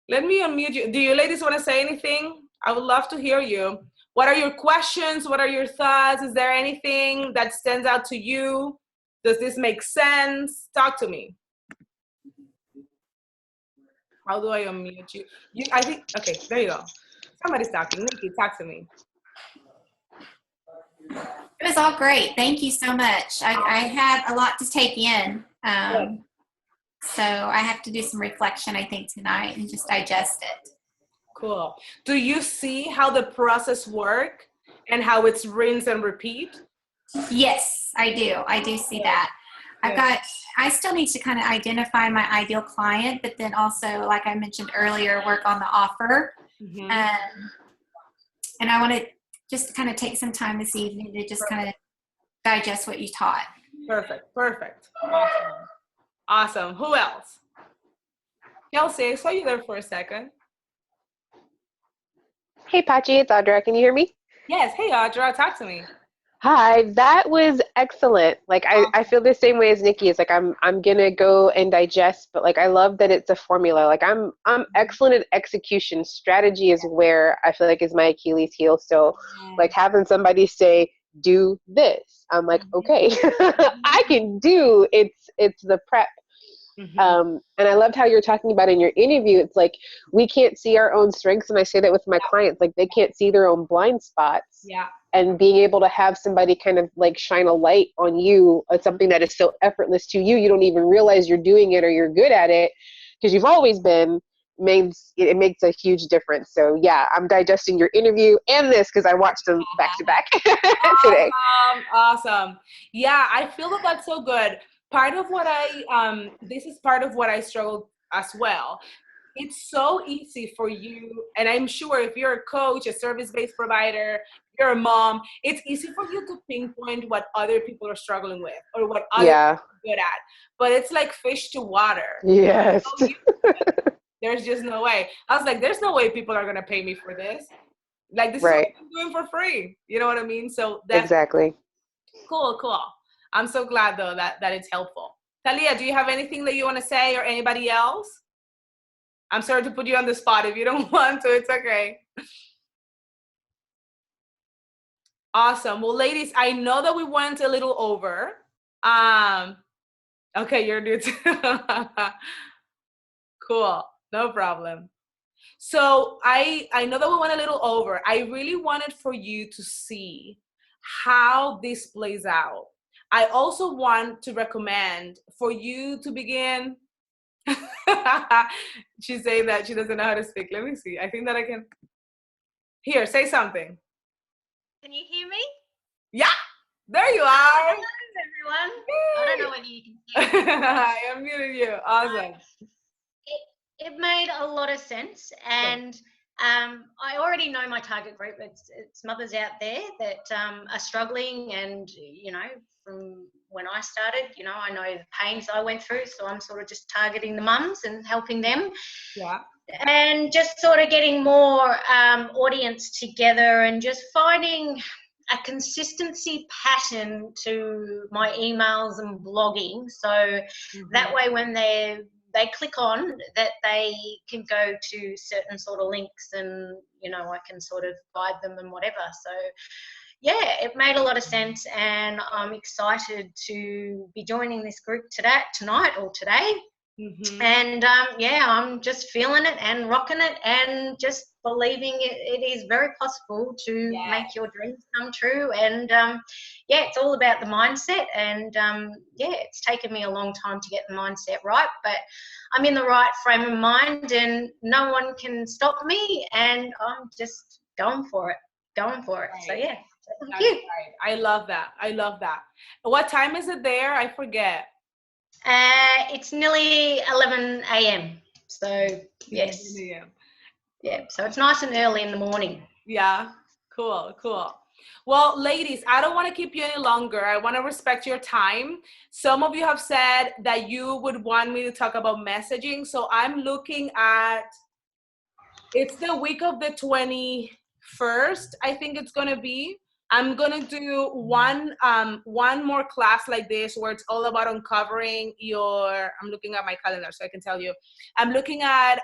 Let me unmute you. Do you ladies want to say anything? I would love to hear you. What are your questions? What are your thoughts? Is there anything that stands out to you? Does this make sense? Talk to me. How do I unmute you? I think, okay, there you go. Somebody's talking. Nikki, talk to me. It was all great. Thank you so much. I had a lot to take in. So I have to do some reflection, I think, tonight and just digest it. Cool. Do you see how the process works and how it's rinse and repeat? Yes, I do. I do see that. I still need to kind of identify my ideal client, but then also, like I mentioned earlier, work on the offer. Mm-hmm. And I want to just kind of take some time this evening to just kind of digest what you taught. Perfect. Awesome. Who else? Kelsey, I saw you there for a second. Hey, Pachi, it's Audra. Can you hear me? Yes. Hey, Audra, talk to me. Hi, that was excellent. Like I feel the same way as Nikki. It's like I'm gonna go and digest, but like I love that it's a formula. Like I'm excellent at execution. Strategy is where I feel like is my Achilles heel. So like having somebody say, do this. I'm like, okay, I can do it's the prep. And I loved how you're talking about in your interview. It's like we can't see our own strengths, and I say that with my clients. Like they can't see their own blind spots. Yeah. And being able to have somebody kind of like shine a light on you, something that is so effortless to you, you don't even realize you're doing it or you're good at it because you've always been. It makes a huge difference. So yeah, I'm digesting your interview and this because I watched them back to back today. Awesome. Yeah, I feel that that's so good. Part of what this is part of what I struggle as well. It's so easy for you, and I'm sure if you're a coach, a service-based provider, you're a mom, it's easy for you to pinpoint what other people are struggling with or what other people are good at. But it's like fish to water. Yes. There's just no way. I was like, there's no way people are going to pay me for this. Like, this is what I'm doing for free. You know what I mean? So that's exactly. Cool. I'm so glad, though, that it's helpful. Talia, do you have anything that you want to say or anybody else? I'm sorry to put you on the spot. If you don't want to, it's okay. Awesome. Well, ladies, I know that we went a little over. Okay, you're new too. Cool. No problem. So I know that we went a little over. I really wanted for you to see how this plays out. I also want to recommend for you to begin. She's saying that she doesn't know how to speak. Let me see. I think that I can. Here, say something. Can you hear me? Yeah, there you are. Hello, everyone. I don't know whether you can hear me. I unmuted you. Awesome. It made a lot of sense, and I already know my target group. It's mothers out there that are struggling, and from when I started, I know the pains I went through, so I'm sort of just targeting the mums and helping them. Yeah. And just sort of getting more audience together and just finding a consistency pattern to my emails and blogging. So that way when they click on that, they can go to certain sort of links and, I can sort of guide them and whatever. So yeah, it made a lot of sense, and I'm excited to be joining this group tonight or today. And I'm just feeling it and rocking it and just believing it is very possible to make your dreams come true. And it's all about the mindset. And it's taken me a long time to get the mindset right, but I'm in the right frame of mind and no one can stop me, and I'm just going for it. Right. So yeah, thank you. Right. I love that. What time is it there? I forget. It's nearly 11 a.m. So yes. Yeah, so it's nice and early in the morning. Yeah, cool. Well, ladies, I don't want to keep you any longer. I want to respect your time. Some of you have said that you would want me to talk about messaging. So I'm looking at, it's the week of the 21st, I think it's going to be. I'm going to do one more class like this where it's all about uncovering I'm looking at my calendar so I can tell you. I'm looking at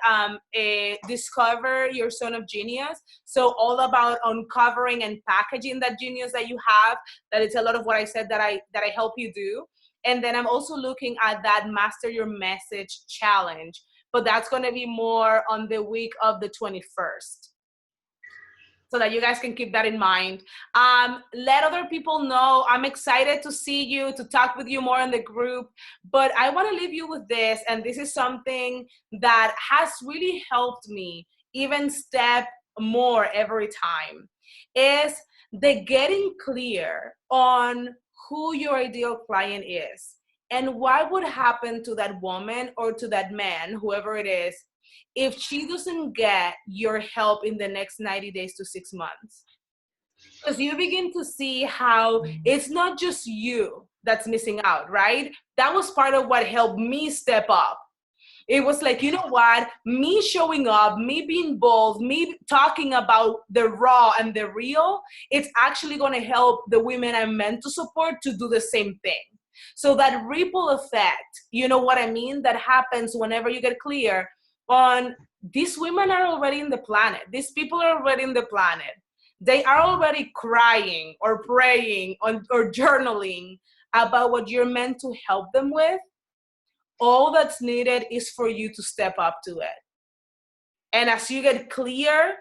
discover your zone of genius. So all about uncovering and packaging that genius that you have. That is a lot of what I said that I help you do. And then I'm also looking at that Master Your Message challenge. But that's going to be more on the week of the 21st. So that you guys can keep that in mind. Let other people know. I'm excited to see you, to talk with you more in the group. But I want to leave you with this, and this is something that has really helped me even step more every time, is the getting clear on who your ideal client is And what would happen to that woman or to that man, whoever it is, if she doesn't get your help in the next 90 days to 6 months? Because you begin to see how it's not just you that's missing out, right? That was part of what helped me step up. It was like, you know what? Me showing up, me being bold, me talking about the raw and the real, it's actually going to help the women I'm meant to support to do the same thing. So that ripple effect, you know what I mean? That happens whenever you get clear on these women are already in the planet. These people are already in the planet. They are already crying or praying or journaling about what you're meant to help them with. All that's needed is for you to step up to it. And as you get clear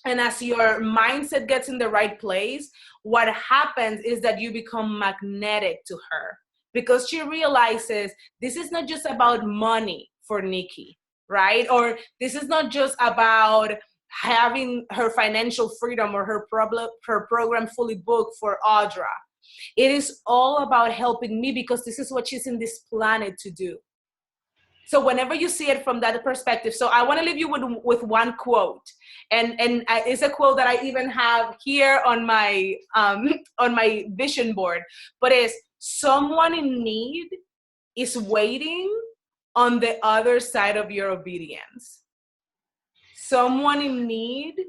and as your mindset gets in the right place, what happens is that you become magnetic to her because she realizes this is not just about money for Nikki, right? Or this is not just about having her financial freedom or her program fully booked for Audra. It is all about helping me because this is what she's in this planet to do. So whenever you see it from that perspective, so I want to leave you with one quote, and it's a quote that I even have here on my vision board, but it's someone in need is waiting on the other side of your obedience. Someone in need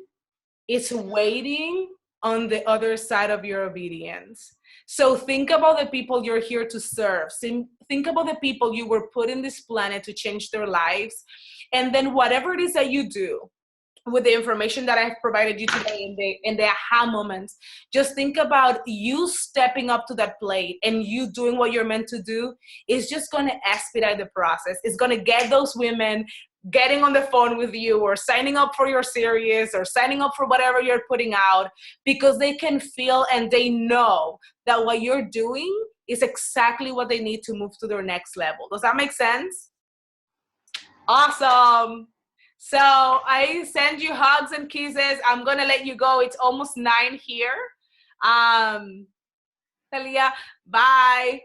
is waiting on the other side of your obedience. So think about the people you're here to serve. Think about the people you were put in this planet to change their lives. And then whatever it is that you do with the information that I've provided you today in the aha moments, just think about you stepping up to that plate and you doing what you're meant to do is just going to expedite the process. It's going to get those women getting on the phone with you or signing up for your series or signing up for whatever you're putting out because they can feel and they know that what you're doing is exactly what they need to move to their next level. Does that make sense? Awesome. So I send you hugs and kisses. I'm going to let you go. It's almost 9 here. Talia, bye.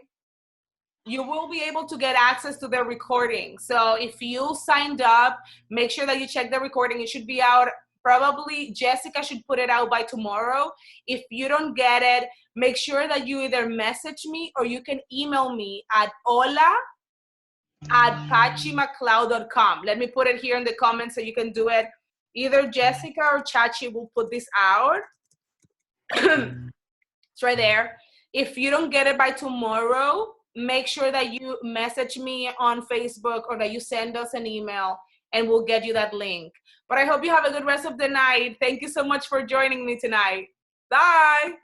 You will be able to get access to the recording. So if you signed up, make sure that you check the recording. It should be out. Probably Jessica should put it out by tomorrow. If you don't get it, make sure that you either message me or you can email me at hola@pachimcleod.com. Let me put it here in the comments so you can do it. Either Jessica or Chachi will put this out. It's right there. If you don't get it by tomorrow, make sure that you message me on Facebook or that you send us an email and we'll get you that link. But I hope you have a good rest of the night. Thank you so much for joining me tonight. Bye.